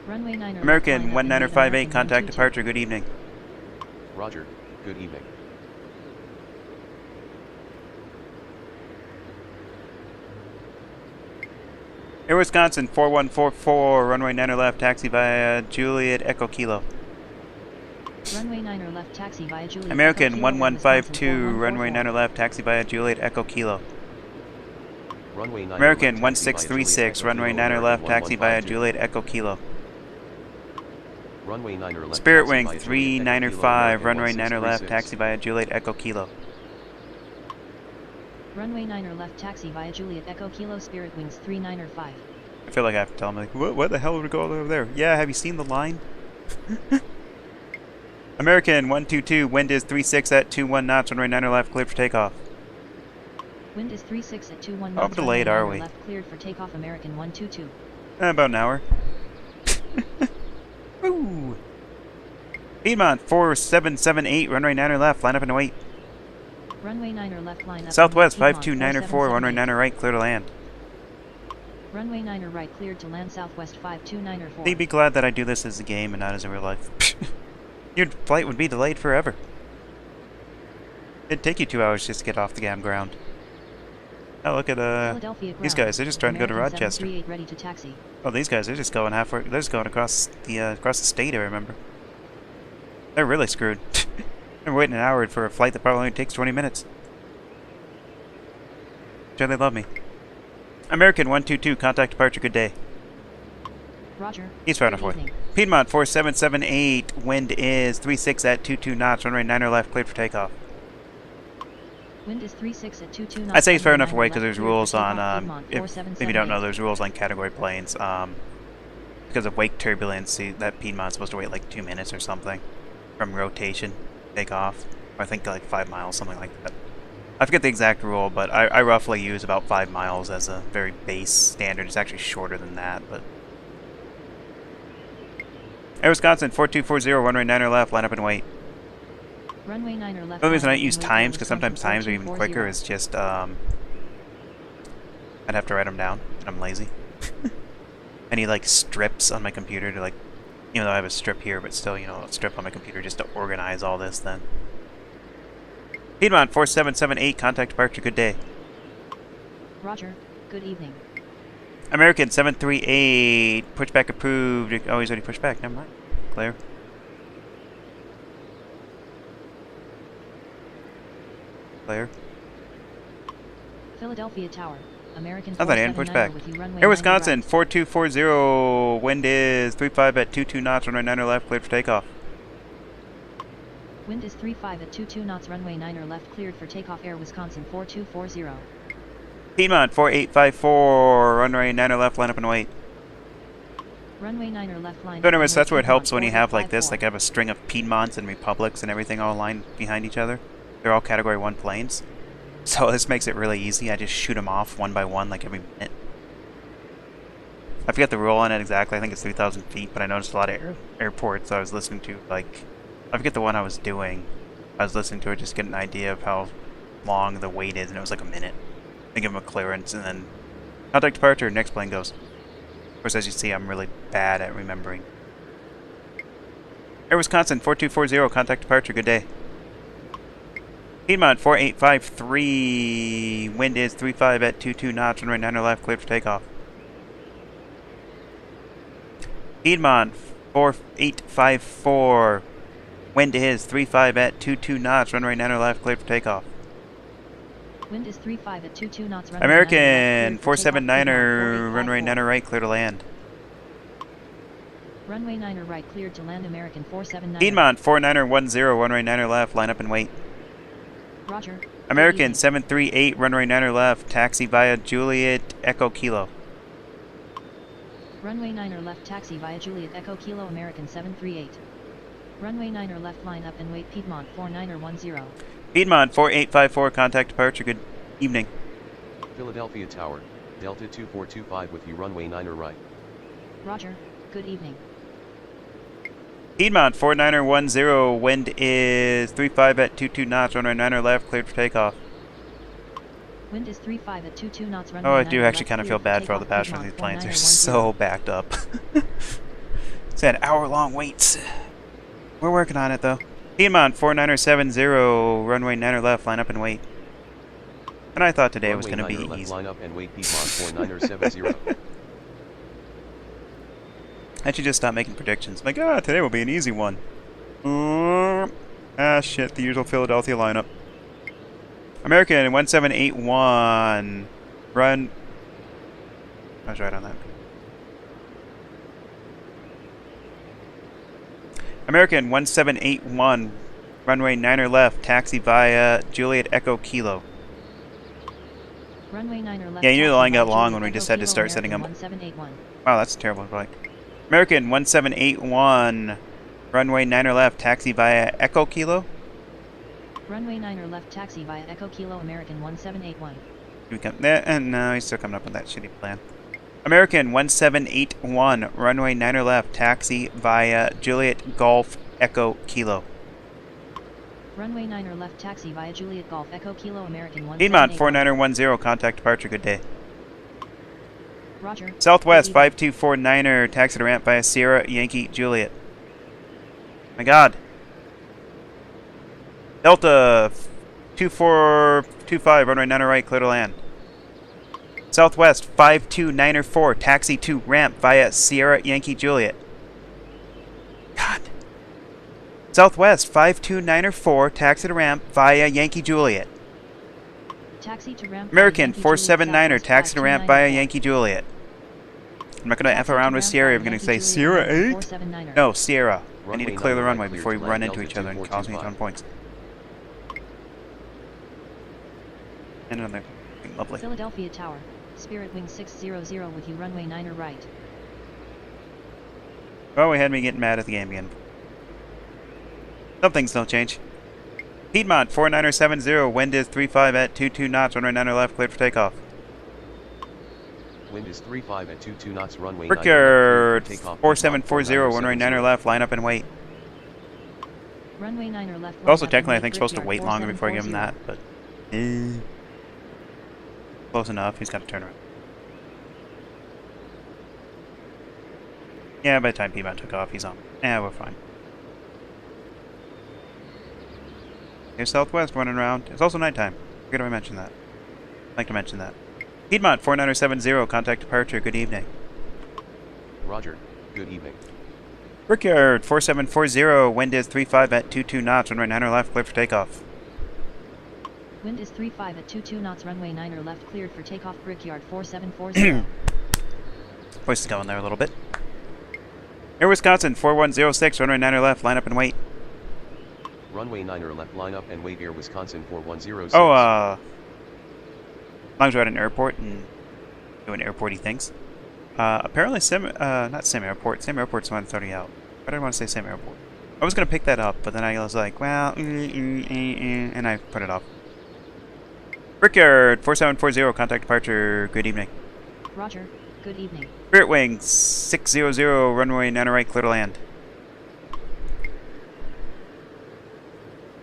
Runway 9er American left, line up and wait, 1958, American contact 122. departure, good evening. Roger, good evening. Air Wisconsin 4144, runway 9er left, taxi via Juliet Echo Kilo. Runway 9er left taxi via Juliet American Echo Kilo, Air Wisconsin 1152, runway 4144. 9er left, taxi via Juliet Echo Kilo. Runway 9er American left, taxi via 1636, Juliet Echo runway Kilo, 9er left, American taxi via 1152. Juliet Echo Kilo. Runway 9er left, Spirit taxi Wing via Juliet Echo Kilo, 395, American runway 9er left, 1636. taxi via Juliet Echo Kilo. Runway 9er left taxi via Juliet Echo Kilo Spirit Wings 3905. I feel like I have to tell him, like, what the hell would go over there? Yeah, have you seen the line? American 122, wind is 36 at 21 knots, runway 9er left, cleared for takeoff. Wind is 36 at 21 How knots. delayed runway are 9er we? left cleared for takeoff, American 122. About an hour. Woo! Piedmont 4778, runway 9er left, line up and wait. Runway 9er left line up. Southwest Piedmont 5294, runway 9er right, clear to land. Runway 9er right cleared to land Southwest 529er 4. They'd be glad that I do this as a game and not as a real life. Your flight would be delayed forever. It'd take you 2 hours just to get off the damn ground. Oh, look at Philadelphia these ground. guys. They're just trying to go to American Rochester. 738 ready to taxi. Oh, these guys. They're just going halfway. They're just going across the state. I remember. They're really screwed. They're waiting an hour for a flight that probably only takes 20 minutes. Sure, they love me. American 122, contact departure. Good day. Roger. He's far Good enough away. evening. Piedmont 4778, wind is 36 at 22 knots, runway 9er left, cleared for takeoff. Wind is 36 at 22 knots. I'd say he's far runway enough 9er away left because there's cleared for rules takeoff, on, Piedmont if you don't know, 4778. there's rules on category planes. Because of wake turbulence, that Piedmont's supposed to wait like 2 minutes or something from rotation, take off. I think like 5 miles, something like that. I forget the exact rule, but I roughly use about 5 miles as a very base standard. It's actually shorter than that, but... Air Wisconsin 4240, runway 9er left, line up and wait. Runway 9er left. The only reason I line up use and wait, times, Air because sometimes Wisconsin times are even 4240. quicker, is just, I'd have to write them down, and I'm lazy. I need, like, strips on my computer to, like, even though I have a strip here, but still, a strip on my computer just to organize all this then. Piedmont 4778, contact departure, good day. Roger. Good evening. American 738, pushback approved. Oh, he's already pushed back, never mind. Clear. Clear. Philadelphia Tower. American I thought I hadn't pushed 479er back. with you, runway Air 9er Wisconsin right. 4240, wind is 35 at 22 knots, runway 9er left, cleared for takeoff. Wind is 35 at 22 knots, runway 9er left cleared for takeoff, Air Wisconsin 4240. Piedmont 4854, runway 9er left, line up and wait. Runway 9er left line. So anyways, that's what it helps Piedmont when you have like this, 4854. like I have a string of Piedmonts and Republics and everything all lined behind each other. They're all Category 1 planes. So this makes it really easy. I just shoot them off one by one like every minute. I forget the rule on it exactly. I think it's 3,000 feet, but I noticed a lot of airports I was listening to, like, I forget the one I was doing. I was listening to it just to get an idea of how long the wait is, and it was like a minute. I give them a clearance, and then contact departure, next plane goes. Of course, as you see, I'm really bad at remembering. Air Wisconsin, 4240, contact departure, good day. Piedmont, 4853, wind is 35 at 22 knots, runway 9 left, cleared for takeoff. Piedmont, 4854, wind is 35 at 22 knots, runway 9 left, cleared for takeoff. Wind is 35 at 22 knots. Runway American, 9 left, 479er, runway 9 right, clear to land. Runway 9 right, cleared to land. American 479. Piedmont, 4910, runway 9 left, line up and wait. Roger. American, 738, runway 9 left, taxi via Juliet, Echo Kilo. Runway 9 left, taxi via Juliet Echo Kilo. American 738. Runway 9 left, line up and wait. Piedmont 4910. Piedmont, 4854, contact departure, good evening. Philadelphia Tower, Delta 2425 with you runway 9 right. Roger, good evening. Piedmont, 4910, wind is 35 at 22 knots, runway 9 left, cleared for takeoff. Wind is 35 at 22 knots. Runway Oh, I 9 do actually left, kind of feel cleared bad for all the takeoff. passengers on these Piedmont planes. They're 4910. so backed up. It's an hour-long waits. We're working on it, though. Piedmont, 4970, runway 9 left, line up and wait. And I thought today was going to be left, easy. line up and wait. Piedmont 4970. I should just stop making predictions. Like, today will be an easy one. Shit, the usual Philadelphia lineup. American, 1781. Run. I was right on that. American, 1781. Runway 9 left, taxi via Juliet Echo Kilo. Runway 9 left. Yeah, you knew the line got long when we Echo just had to Kilo, start setting American them. 1781. Wow, that's a terrible flight. American, 1781. Runway 9 left, taxi via Echo Kilo. Runway 9 left, taxi via Echo Kilo. American 1781. We come there, and no, he's still coming up with that shitty plan. American, 1781. Runway 9 left, taxi via Juliet Golf Echo Kilo. Runway 9 left, taxi via Juliet Golf Echo Kilo. American 1781. Piedmont, 4910, contact departure, good day. Roger. Southwest, 5249er, taxi to ramp via Sierra Yankee Juliet. My god. Delta, 2425, runway 9 right, clear to land. Southwest, 52904, taxi to ramp via Sierra Yankee Juliet. God. Southwest, 52904, taxi to ramp via Yankee Juliet. Taxi to ramp. American, Yankee 479er, Juliet, taxi to ramp via 5294. Yankee Juliet. I'm not going to F Taxi to around with ramp Sierra, via I'm going to Yankee say Juliet, Sierra 8? 479er. No, Sierra. I need to Runway clear the 9 runway right, before you cleared to run land, into each Delta other and cause me a ton 2425. of points. And another thing, lovely. Philadelphia Tower, Spirit Wing 600 with you. Runway 9 right. Oh, we had me getting mad at the game again. Some things don't change. Piedmont, 4970, wind is 35 at 22 knots, runway 9 left, cleared for takeoff. Wind is 35 at 22 knots. Runway 9 Brickyard, left, cleared for takeoff. 4740, runway 9 left, line up and wait. Runway 9 left. Also, line up technically, I and think supposed to Brickyard, wait longer before I give him 4740. that, but... close enough, he's got to turn around. Yeah, by the time Piedmont took off, he's on. Yeah, we're fine. Here's Southwest running around. It's also nighttime. Forget I mentioned that. I'd like to mention that. Piedmont, 4970, contact departure, good evening. Roger, good evening. Brickyard, 4740, wind is 35 at 22 knots, runway 9 left, clear for takeoff. Wind is 35 at 22 knots. Runway 9 left, cleared for takeoff. Brickyard 4740. Voice is going there a little bit. Air Wisconsin, 4106, runway 9 left, line up and wait. Runway 9 left, line up and wait. Air Wisconsin 4106. Oh, as long as we're at an airport and doing airporty things. Apparently not Sim Airport. Sim Airport's the one that's already out. Why did I want to say Sim Airport? I was going to pick that up, but then I was like, well, and I put it off. Brickyard, 4740, contact departure, good evening. Roger, good evening. Spirit Wings 600, runway 9 right, clear to land.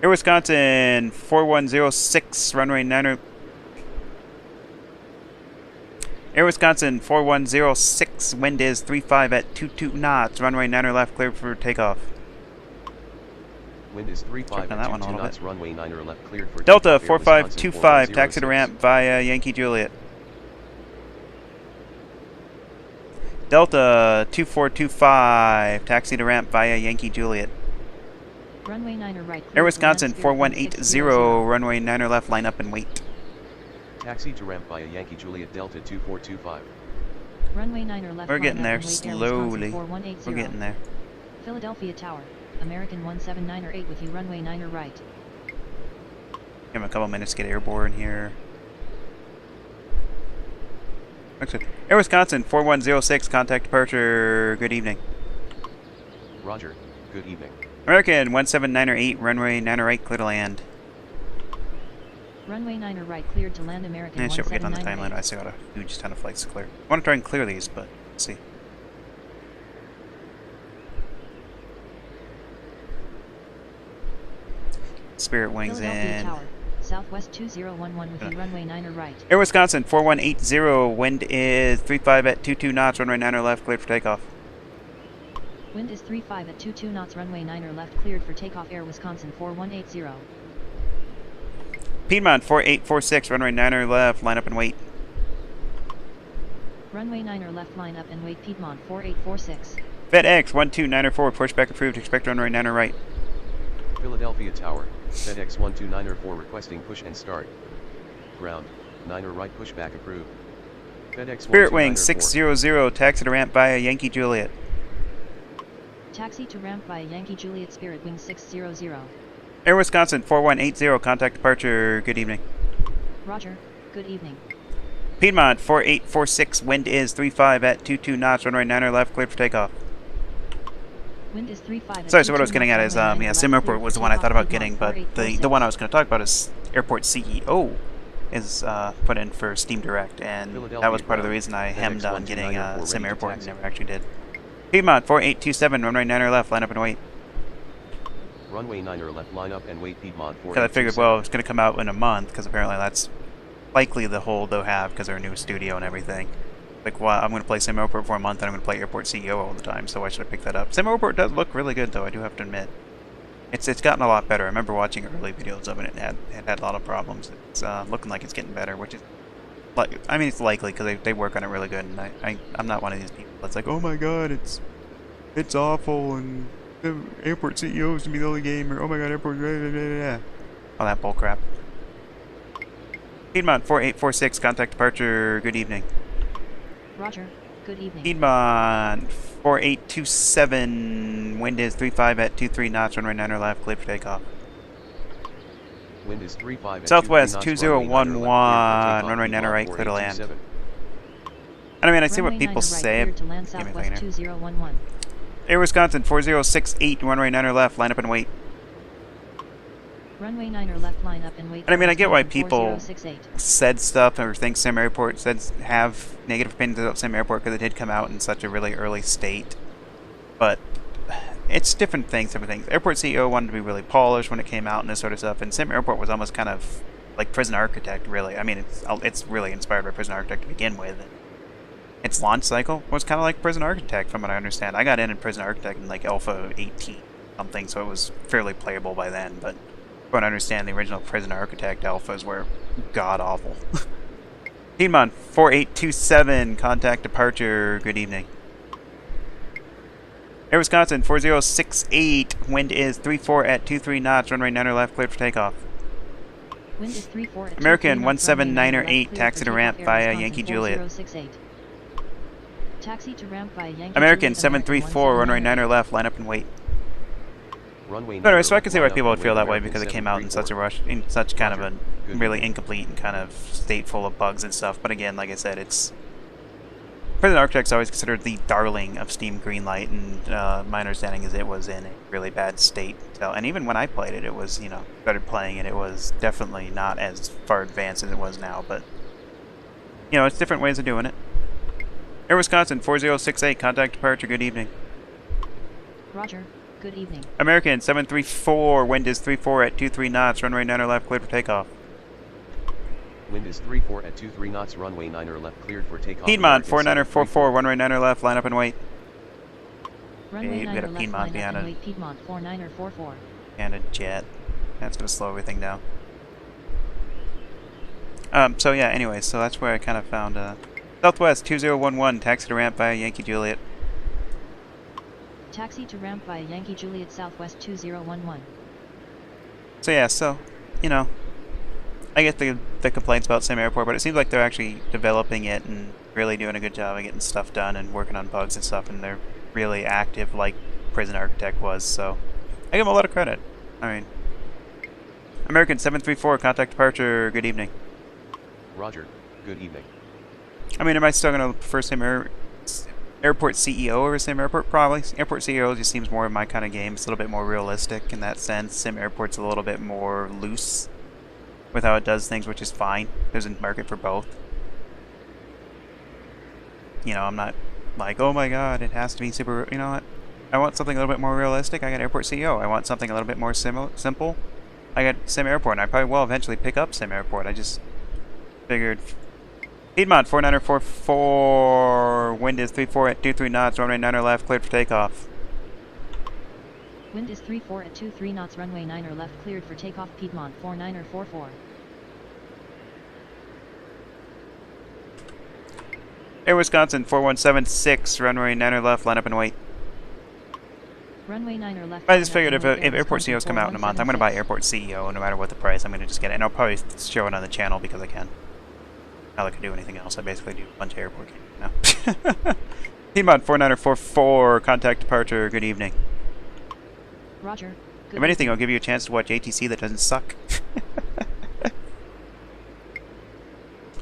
Air Wisconsin 4106, runway 9. Air Wisconsin 4106, wind is 35 at 22 knots, runway 9 left, clear for takeoff. Wind is 35 on at that one a 22 little knots, bit. runway 9 left, cleared for Delta takeoff, Air Wisconsin 4525, taxi to 4106. ramp via Yankee Juliet. Delta 2425, taxi to ramp via Yankee Juliet. Runway 9 right. Air Wisconsin 4180, runway 9 left, line up and wait. Taxi to ramp via Yankee Juliet Delta 2425. Runway 9 left. We're getting there line up and wait, Air slowly. Wisconsin 4180. We're getting there. Philadelphia Tower, American 17908 with you, runway 9 right. Give him a couple minutes to get airborne here. Actually, Air Wisconsin 4106, contact departure. Good evening. Roger, good evening. American 17908, runway 9 right, clear to land. Runway 9 right, cleared to land, American Yeah, shit, we're getting on the 17908. timeline. I still got a huge ton of flights to clear. I want to try and clear these, but let's see. Spirit Wings Philadelphia in. Tower, Southwest 2011 with you, runway 9 right. Air Wisconsin 4180, wind is 35 at 22 knots, runway 9 left, cleared for takeoff. Wind is 35 at 22 knots, runway 9 left, cleared for takeoff, Air Wisconsin 4180. Piedmont 4846, runway 9 left, line up and wait. Runway 9 left, line up and wait, Piedmont 4846. FedEx 12904, pushback approved, expect runway 9 right. Philadelphia Tower, FedEx 12904 requesting push and start. Ground, 9 right, pushback approved. FedEx Spirit Wings 12904. 600, taxi to ramp via Yankee Juliet. Taxi to ramp by Yankee Juliet, Spirit Wing 600. Air Wisconsin 4180, contact departure. Good evening. Roger, good evening. Piedmont 4846, wind is 35 at 22 knots, runway 9 left, cleared for takeoff. Wind is 35 at Sorry, so what I 22 was getting at knots, is, runway 9 yeah, left, Sim Airport cleared was for the one I thought about takeoff, getting, Piedmont but the 4846. one I was going to talk about is Airport CEO is put in for Steam Direct, and that was part of the reason I hemmed on getting Sim Airport and never actually did. Piedmont 4827, runway 9 left, line up and wait. Runway 9 left, line up and wait, Piedmont 4827. Because I figured, well, it's going to come out in a month, because apparently that's likely the hold they'll have, because they're a new studio and everything. Like, well, I'm going to play Sim Airport for a month, and I'm going to play Airport CEO all the time, so why should I pick that up? Sim Airport does look really good, though, I do have to admit. It's gotten a lot better. I remember watching early videos of it, and it had a lot of problems. It's looking like it's getting better, which is, like, I mean, it's likely, because they work on it really good, and I'm not one of these people that's like, oh my god, it's awful, and the Airport CEO is going to be the only game, or oh my god, Airport, blah, blah, blah, blah. All that bullcrap. Piedmont 4846, contact departure, good evening. Roger, good evening. Piedmont 4827, wind is 35 at 23 knots, runway 9 left, clear for takeoff. Wind is 35 at Southwest 23 knots, runway 9 2011, left, runway 9 Piedmont right, clear to land. 4827. And I mean, I see what Runway 9 people right, say. cleared to land, Give me a Southwest second here. 2011. Air Wisconsin 4068, runway 9 left, line up and wait. Runway 9 left, line up and wait. And I mean, I get why Wisconsin people 4068. said stuff or think Sim Airport have negative opinions about Sim Airport because it did come out in such a really early state. But it's different things. Airport CEO wanted to be really polished when it came out and this sort of stuff, and Sim Airport was almost kind of like Prison Architect, really. I mean, it's really inspired by Prison Architect to begin with. Its launch cycle was kind of like Prison Architect, from what I understand. I got in Prison Architect in like Alpha 18 something, so it was fairly playable by then, but from what I understand, the original Prison Architect alphas were god-awful. Piedmont 4827, contact departure, good evening. Air Wisconsin 4068, wind is 34 at 23 knots, runway 9 left, cleared for takeoff. Wind is 34 at American 23 knots, runway 9 17908, left, cleared taxi for to ramp takeoff, via Air Yankee Wisconsin Juliet. 4068. Taxi to ramp by Yankee American Juliet, 734, runway 9 17908. left, line up and wait. Runway Anyway, 9 so I left, can see why line up people would and feel wait, that way American because it came out in such a 734. rush, in such kind of a Roger. Good really evening. incomplete and kind of state full of bugs and stuff. But again, like I said, it's Prison Architect's always considered the darling of Steam Greenlight, and my understanding is it was in a really bad state. So, and even when I played it, it was, you know, started playing it, it was definitely not as far advanced as it was now. But you know, it's different ways of doing it. Air Wisconsin 4068, contact departure, good evening. Roger, good evening. American 734, wind is 34 at 23 knots, runway 9 left, cleared for takeoff. Wind is 34 at 23 knots, runway 9 left, cleared for takeoff. Piedmont American 4944, runway 9 left, line up and wait. Runway we 9 got a left, Piedmont line up behind and it. wait. Piedmont 4944. And a jet. That's gonna slow everything down. So yeah, anyway, so that's where I kind of found, Southwest 2011, taxi to ramp via Yankee Juliet. Taxi to ramp via Yankee Juliet Southwest 2011. So yeah, so, you know, I get the complaints about Sim Airport, but it seems like they're actually developing it and really doing a good job of getting stuff done and working on bugs and stuff, and they're really active like Prison Architect was, so I give them a lot of credit. I mean, American 734, contact departure, good evening. Roger, good evening. I mean, am I still going to prefer Airport CEO over Sim Airport? Probably. Airport CEO just seems more of my kind of game. It's a little bit more realistic in that sense. Sim Airport's a little bit more loose with how it does things, which is fine. There's a market for both. You know, I'm not like, oh my god, it has to be super... You know what? I want something a little bit more realistic. I got Airport CEO. I want something a little bit more simple. I got Sim Airport, and I probably will eventually pick up Sim Airport. I just figured... Piedmont 4944, wind is 34 at 23 knots, runway 9 left, cleared for takeoff. Wind is 34 at 23 knots, runway 9 left, cleared for takeoff. Piedmont 4944. Air Wisconsin 4176, runway 9 left, line up and wait. Runway 9 left. I just figured if Airport CEOs come out in a month, I'm going to buy Airport CEO no matter what the price. I'm going to just get it, and I'll probably show it on the channel because I can. Not like I do anything else. I basically do a bunch of airport games now. Piedmont 4944, contact departure, good evening. Roger. If anything, I'll give you a chance to watch ATC that doesn't suck.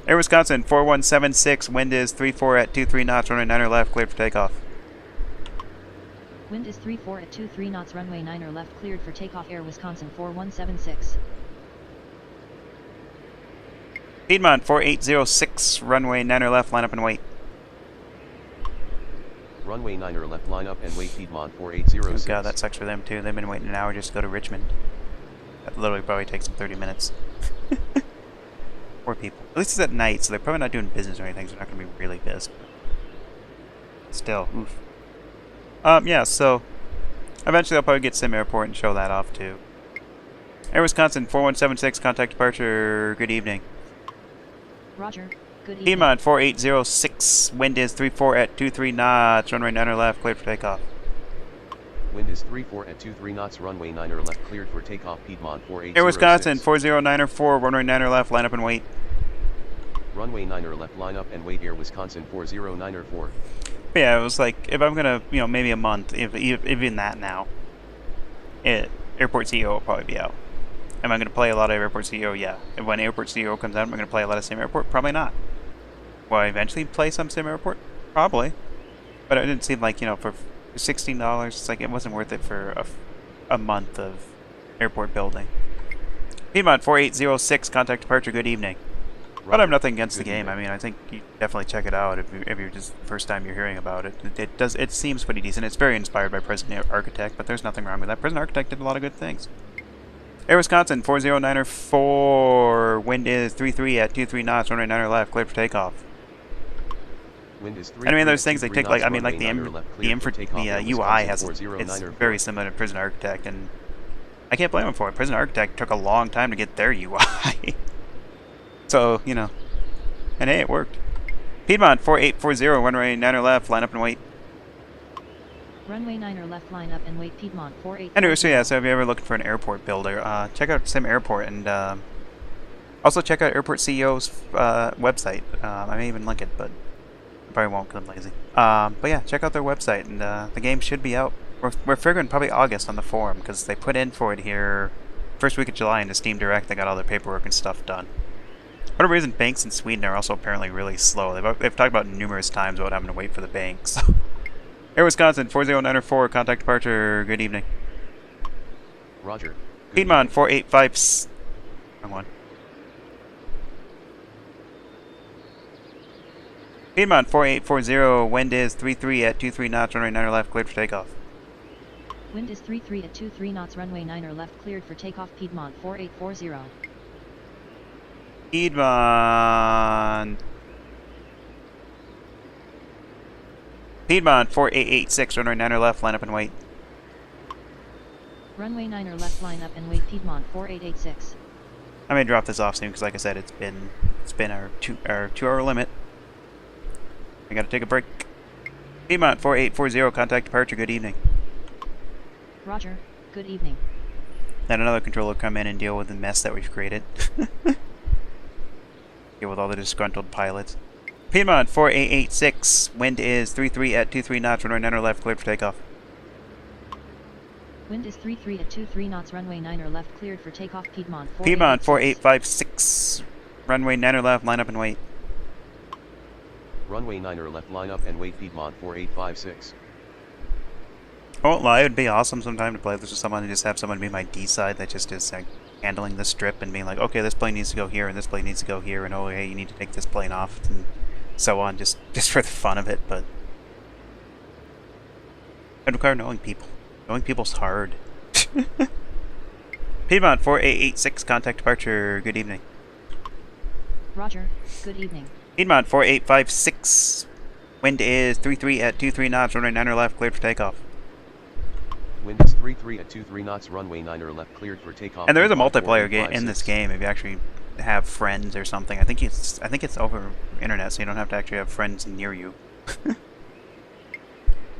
Air Wisconsin 4176, wind is 34 at 23 knots, runway 9 left, cleared for takeoff. Wind is 34 at 23 knots, runway 9 left, cleared for takeoff. Air Wisconsin 4176. Piedmont 4806, runway 9 left, line up and wait. Runway 9 left, line up and wait. Piedmont 4806. Oh god, that sucks for them too. They've been waiting an hour just to go to Richmond. That literally probably takes them 30 minutes. Poor people. At least it's at night, so they're probably not doing business or anything, so they're not going to be really pissed. Still, oof. Yeah, so eventually I'll probably get Sim Airport and show that off too. Air Wisconsin 4176, contact departure, good evening. Roger, good evening. Piedmont 4806, wind is 34 at 23 knots, runway 9 left, cleared for takeoff. Wind is 34 at 23 knots, runway 9 left, cleared for takeoff. Piedmont 4806. Air Wisconsin 4094, runway 9 left, line up and wait. Runway 9 left, line up and wait. Air Wisconsin 4094. Yeah, it was like, if I'm gonna, you know, maybe a month, if even that now, Airport CEO will probably be out. Am I going to play a lot of Airport CEO? Yeah. And when Airport CEO comes out, am I going to play a lot of Sim Airport? Probably not. Will I eventually play some Sim Airport? Probably. But it didn't seem like, you know, for $16, it's like it wasn't worth it for a month of airport building. Piedmont 4806, contact departure, good evening. But I'm nothing against the game. I mean, I think you definitely check it out if you're just the first time you're hearing about it. It seems pretty decent. It's very inspired by Prison Architect, but there's nothing wrong with that. Prison Architect did a lot of good things. Air Wisconsin 4094, wind is 33 at 23 knots, runway 9 left, cleared for takeoff. Wind is 3 and I mean, those things they take, like, I mean, like the UI has it's very similar to Prison Architect, and I can't blame them for it. Prison Architect took a long time to get their UI. So, you know, and hey, it worked. Piedmont 4840, runway 9 left, line up and wait. Runway 9 left, line up and wait. Piedmont 4840. Anyway, so yeah, so if you're ever looking for an airport builder, check out Sim Airport, and also check out Airport CEO's website. I may even link it, but I probably won't because I'm lazy. But yeah, check out their website, and the game should be out. We're figuring probably August on the forum, because they put in for it here first week of July in the Steam Direct. They got all their paperwork and stuff done. For whatever reason, banks in Sweden are also apparently really slow. They've talked about numerous times about having to wait for the banks. Air Wisconsin 4094, contact departure, good evening. Roger. Piedmont 485. Wrong one. Piedmont 4840, wind is 33 at 23 knots, runway 9 left, cleared for takeoff. Wind is 33 at 23 knots, runway 9 left, cleared for takeoff. Piedmont 4840. Piedmont. Piedmont 4886, runway 9 left, line up and wait. Runway 9 left, line up and wait. Piedmont 4886. I may drop this off soon because, like I said, it's been our 2-hour limit. I gotta take a break. Piedmont 4840, contact departure. Good evening. Roger. Good evening. Then another controller will come in and deal with the mess that we've created. Deal with all the disgruntled pilots. Piedmont 4886, wind is 33 at 23 knots, runway 9 left, cleared for takeoff. Wind is 33 at 23 knots, runway 9 left, cleared for takeoff. Piedmont 4886. Piedmont 4856, runway 9 left, line up and wait. Runway 9 left, line up and wait. Piedmont 4856. I won't lie, it would be awesome sometime to play this with someone and just have someone be my D side that just is like handling the strip and being like, okay, this plane needs to go here and this plane needs to go here, and oh hey, you need to take this plane off and so on, just for the fun of it. But it requires knowing people. Knowing people's hard. Piedmont 4886, contact departure. Good evening. Roger. Good evening. Piedmont 4856, wind is 33 at 23 knots, runway 9 left, cleared for takeoff. Wind is 33 at 23 knots, runway 9 left, cleared for takeoff. And there is a Piedmont multiplayer game in 4856. this game if you actually have friends or something. I think it's over internet, so you don't have to actually have friends near you.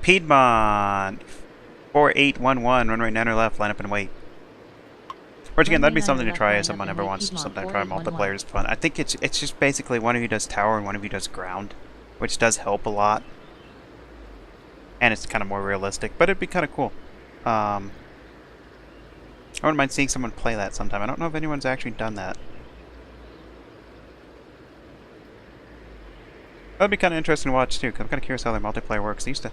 Piedmont 4811, runway 9 left, line up and wait. Which again, that'd be something to try if someone ever wants to sometime try multiplayer. It's fun. I think it's just basically one of you does tower and one of you does ground, which does help a lot. And it's kind of more realistic, but it'd be kind of cool. I wouldn't mind seeing someone play that sometime. I don't know if anyone's actually done that. That'd be kind of interesting to watch too, because I'm kind of curious how their multiplayer works. They used to...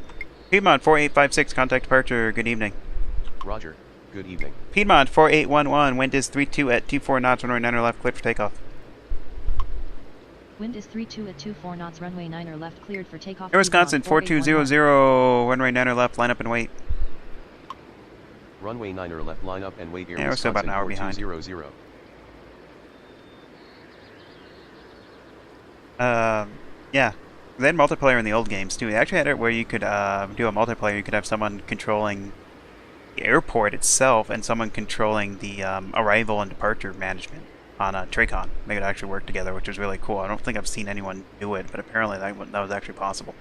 Piedmont 4856, contact departure. Good evening. Roger. Good evening. Piedmont 4811, wind is 32 at 24 knots, runway 9 left, cleared for takeoff. Wind is 32 at 24 knots, runway 9 left, cleared for takeoff. Air Wisconsin 4200, runway 9 left, line up and wait. Runway 9 left, line up and wait. Air Yeah, we're still about an hour behind. 4200. Yeah. They had multiplayer in the old games too. They actually had it where you could do a multiplayer. You could have someone controlling the airport itself and someone controlling the arrival and departure management on Tracon. They could actually work together, which was really cool. I don't think I've seen anyone do it, but apparently that was actually possible.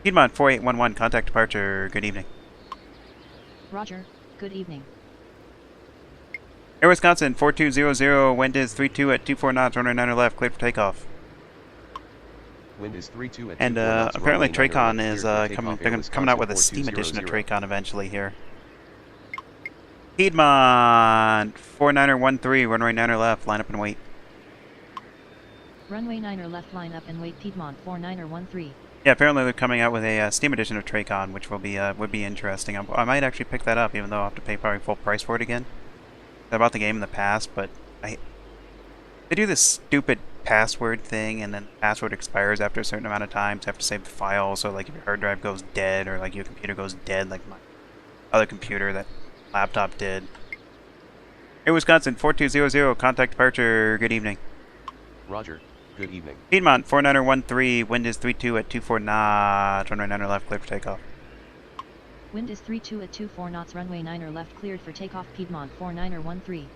Piedmont 4811, contact departure. Good evening. Roger. Good evening. Air Wisconsin 4200, wind is 32 at 24 knots, runway 9 left, cleared for takeoff. Wind is 32 at And 24 knots, apparently runway 9 Tracon left, is cleared for coming. takeoff. They're Air coming out with a Wisconsin Steam edition of 4200. Tracon eventually here. Piedmont 4913, runway 9 left, line up and wait. Runway 9 left, line up and wait. Piedmont 4913. Yeah, apparently they're coming out with a Steam edition of Tracon, which will be would be interesting. I might actually pick that up, even though I'll have to pay probably full price for it again. I bought the game in the past, but they do this stupid password thing, and then the password expires after a certain amount of time, so you have to save the file. So like if your hard drive goes dead, or like your computer goes dead, like my other computer, that laptop did. Air Wisconsin 4200, contact departure. Good evening. Roger. Good evening. Piedmont 4913, wind is 32 at 24 knots, runway 9 left, cleared for takeoff. Wind is 32 at 24 knots, runway 9 left, cleared for takeoff. Piedmont 4913.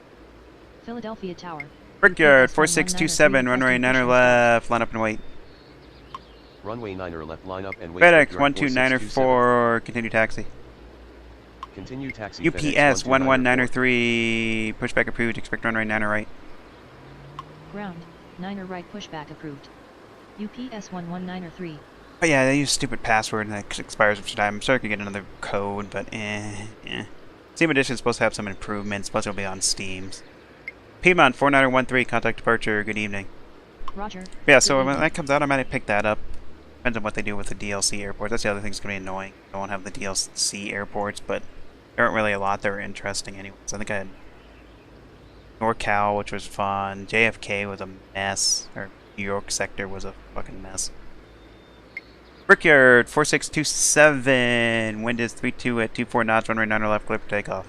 Philadelphia Tower. Brickyard 4627, runway 9 left, line up and wait. Runway 9 left, line up and wait. FedEx Brickyard 12904, continue taxi. Continue taxi. UPS 11903, pushback approved, expect runway 9 right. Ground, 9 right, pushback approved. UPS 11903. Oh yeah, they use stupid password and that expires after time. I'm sure I could get another code, but Steam Edition is supposed to have some improvements, plus it'll be on Steam's. Piedmont 4913, contact departure, good evening. Roger. Yeah, so when that comes out, I might pick that up. Depends on what they do with the DLC airports. That's the other thing that's going to be annoying. I won't have the DLC airports, but there aren't really a lot that are interesting anyways. I think I had NorCal, which was fun. JFK was a mess. Or New York sector was a fucking mess. Brickyard 4627. Wind is 32 at 24 knots. Runway 9 left. Clear for takeoff.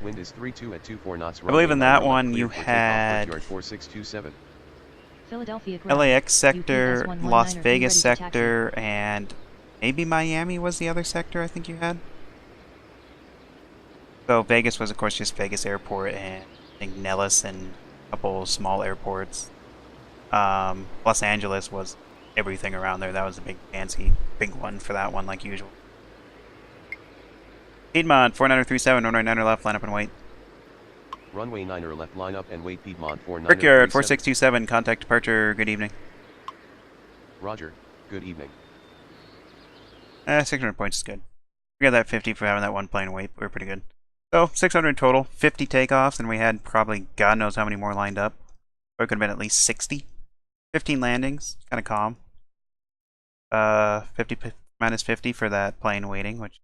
Wind is 32 at 24 knots. I believe in that runway 9 one left, you cleared for takeoff. had Brickyard 4627. Philadelphia ground. LAX sector, UPS 119er, Las be Vegas ready to taxi. sector, and maybe Miami was the other sector I think you had. So Vegas was of course just Vegas Airport, and I think Nellis and a couple small airports. Los Angeles was everything around there. That was a big fancy big one for that one like usual. Piedmont 4937, runway 9 left, line up and wait. Runway 9 left, line up and wait. Piedmont 4937. Brickyard 4627, contact departure, good evening. Roger, good evening. 600 points is good. We got that 50 for having that one plane wait. We're pretty good. So 600 total, 50 takeoffs, and we had probably God knows how many more lined up. Or it could have been at least 60. 15 landings, kind of calm. 50 minus 50 for that plane waiting, which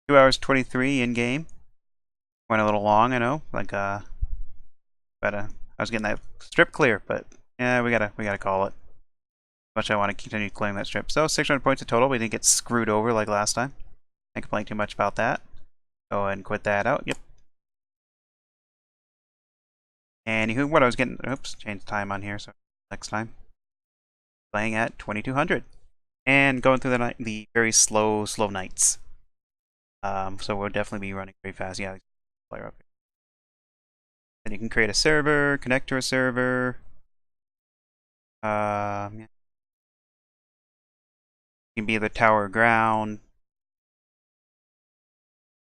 2 hours 23 in game. Went a little long, I know. Like but I was getting that strip clear, but yeah, we gotta call it. Much I want to continue clearing that strip. So 600 points in total. We didn't get screwed over like last time. Can't complain too much about that. Go ahead and quit that out. Yep. Anywho, what I was getting. Oops, change time on here. So next time, playing at 2200 and going through the very slow nights. So we'll definitely be running very fast. Yeah, player up here. Then you can create a server, connect to a server. Yeah. You can be either tower or ground.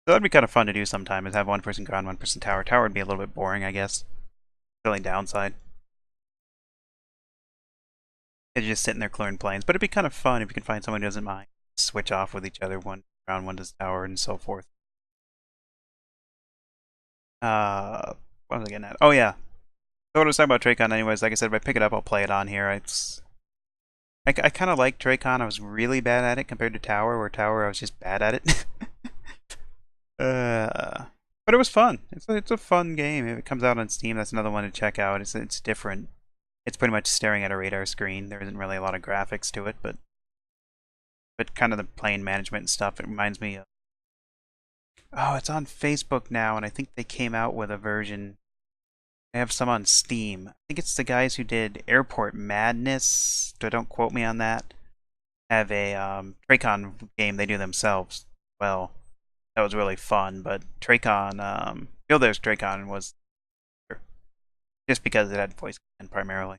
So that'd be kind of fun to do sometime, is have one person ground, one person tower. Tower would be a little bit boring, I guess. The only downside. It's just sitting there clearing planes. But it'd be kind of fun if you can find someone who doesn't mind. Switch off with each other, one ground, one does tower, and so forth. What was I getting at? Oh yeah. So what I was talking about Traycon anyways, like I said, if I pick it up, I'll play it on here. I kind of like Traycon. I was really bad at it compared to Tower, where Tower I was just bad at it. But it was fun. It's a fun game. If it comes out on Steam, that's another one to check out. It's different. It's pretty much staring at a radar screen. There isn't really a lot of graphics to it, but kind of the plane management and stuff. It reminds me of. Oh, it's on Facebook now, and I think they came out with a version. I have some on Steam. I think it's the guys who did Airport Madness. So don't quote me on that. Have a Traycon game they do themselves. Well, that was really fun, but Traycon, There's Traycon was just because it had voice command primarily.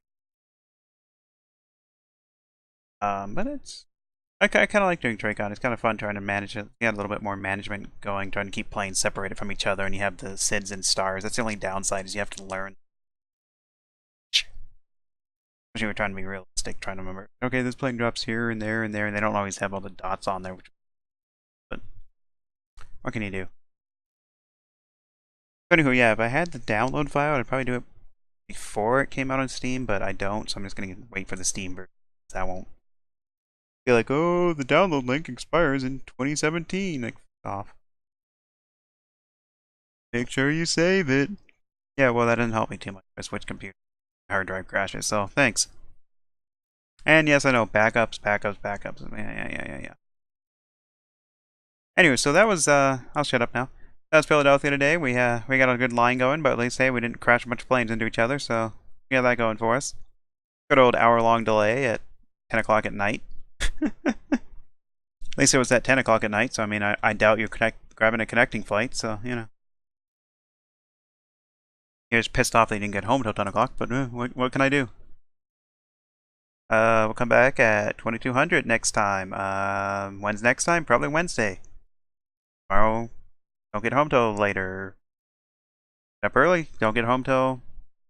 But I kind of like doing Traycon. It's kind of fun trying to manage it. You got a little bit more management going, trying to keep planes separated from each other, and you have the SIDS and stars. That's the only downside is you have to learn. Especially we're trying to be realistic, trying to remember. Okay, this plane drops here and there and there, and they don't always have all the dots on there. But what can you do? Anywho, yeah, if I had the download file, I'd probably do it before it came out on Steam, but I don't, so I'm just gonna wait for the Steam version. I won't be like, oh, the download link expires in 2017. Like, off. Make sure you save it. Yeah, well, that didn't help me too much. I switched computer. Hard drive crashes, so thanks. And yes, I know, backups. Yeah. Anyway, so that was, I'll shut up now. That was Philadelphia today. We got a good line going, but at least, hey, we didn't crash a bunch of planes into each other, so we got that going for us. Good old hour-long delay at 10 o'clock at night. At least it was at 10 o'clock at night, so I mean, I doubt you're grabbing a connecting flight, so, you know. You're just pissed off they didn't get home till 10 o'clock, but what can I do? We'll come back at 2200 next time. When's next time? Probably Wednesday. Tomorrow, don't get home till later. Get up early, don't get home till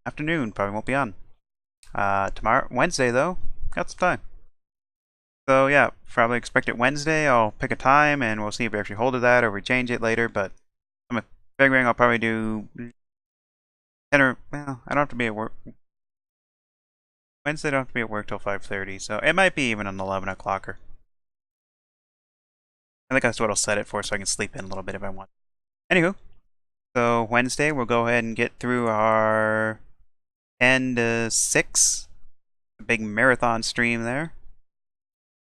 afternoon. Probably won't be on. Tomorrow, Wednesday though, got some time. So yeah, probably expect it Wednesday. I'll pick a time and we'll see if we actually hold to that or we change it later. But I'm figuring I'll probably do 10 or, well, I don't have to be at work. Wednesday I don't have to be at work till 5:30, so it might be even an 11 o'clocker. I think that's what I'll set it for so I can sleep in a little bit if I want. Anywho, so Wednesday we'll go ahead and get through our 10 to 6, a big marathon stream there.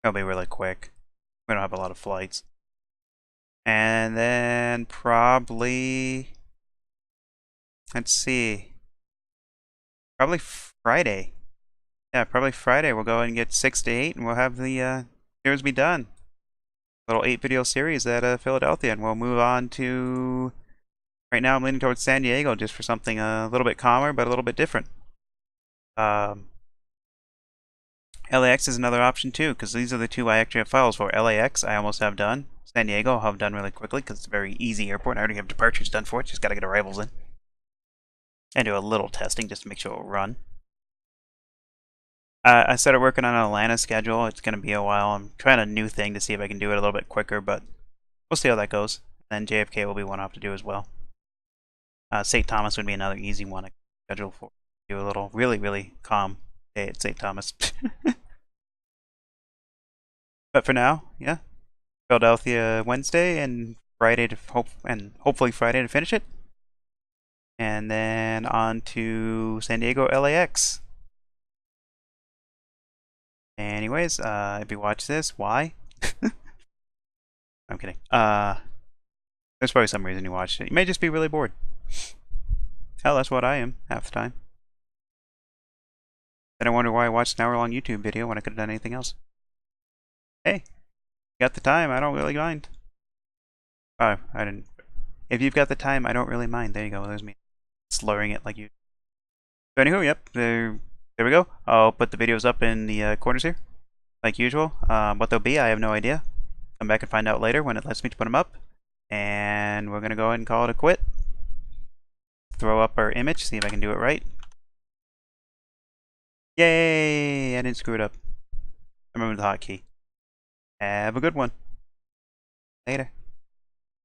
It'll be really quick. We don't have a lot of flights. And then probably, let's see, probably Friday. Yeah, probably Friday. We'll go ahead and get 6 to 8, and we'll have the series be done. Little 8-video series at Philadelphia, and we'll move on to. Right now, I'm leaning towards San Diego just for something a little bit calmer, but a little bit different. LAX is another option too, because these are the two I actually have files for. LAX, I almost have done. San Diego, I'll have done really quickly because it's a very easy airport. I already have departures done for it. Just got to get arrivals in. And do a little testing just to make sure it'll run. I started working on an Atlanta schedule. It's going to be a while. I'm trying a new thing to see if I can do it a little bit quicker, but we'll see how that goes. And then JFK will be one off to do as well. St. Thomas would be another easy one to schedule for. Do a little really, really calm day at St. Thomas. But for now, yeah. Philadelphia Wednesday and Friday to hopefully Friday to finish it. And then on to San Diego LAX. Anyways, if you watch this, why? I'm kidding. There's probably some reason you watched it. You may just be really bored. Hell, that's what I am half the time. Then I wonder why I watched an hour-long YouTube video when I could have done anything else. Hey, got the time, I don't really mind. Oh, I didn't. If you've got the time, I don't really mind. There you go, there's me slurring it like you. So anywho, yep, there we go. I'll put the videos up in the corners here, like usual. What they'll be, I have no idea. Come back and find out later when it lets me to put them up. And we're going to go ahead and call it a quit. Throw up our image, see if I can do it right. Yay! I didn't screw it up. I remember the hotkey. Have a good one. Later.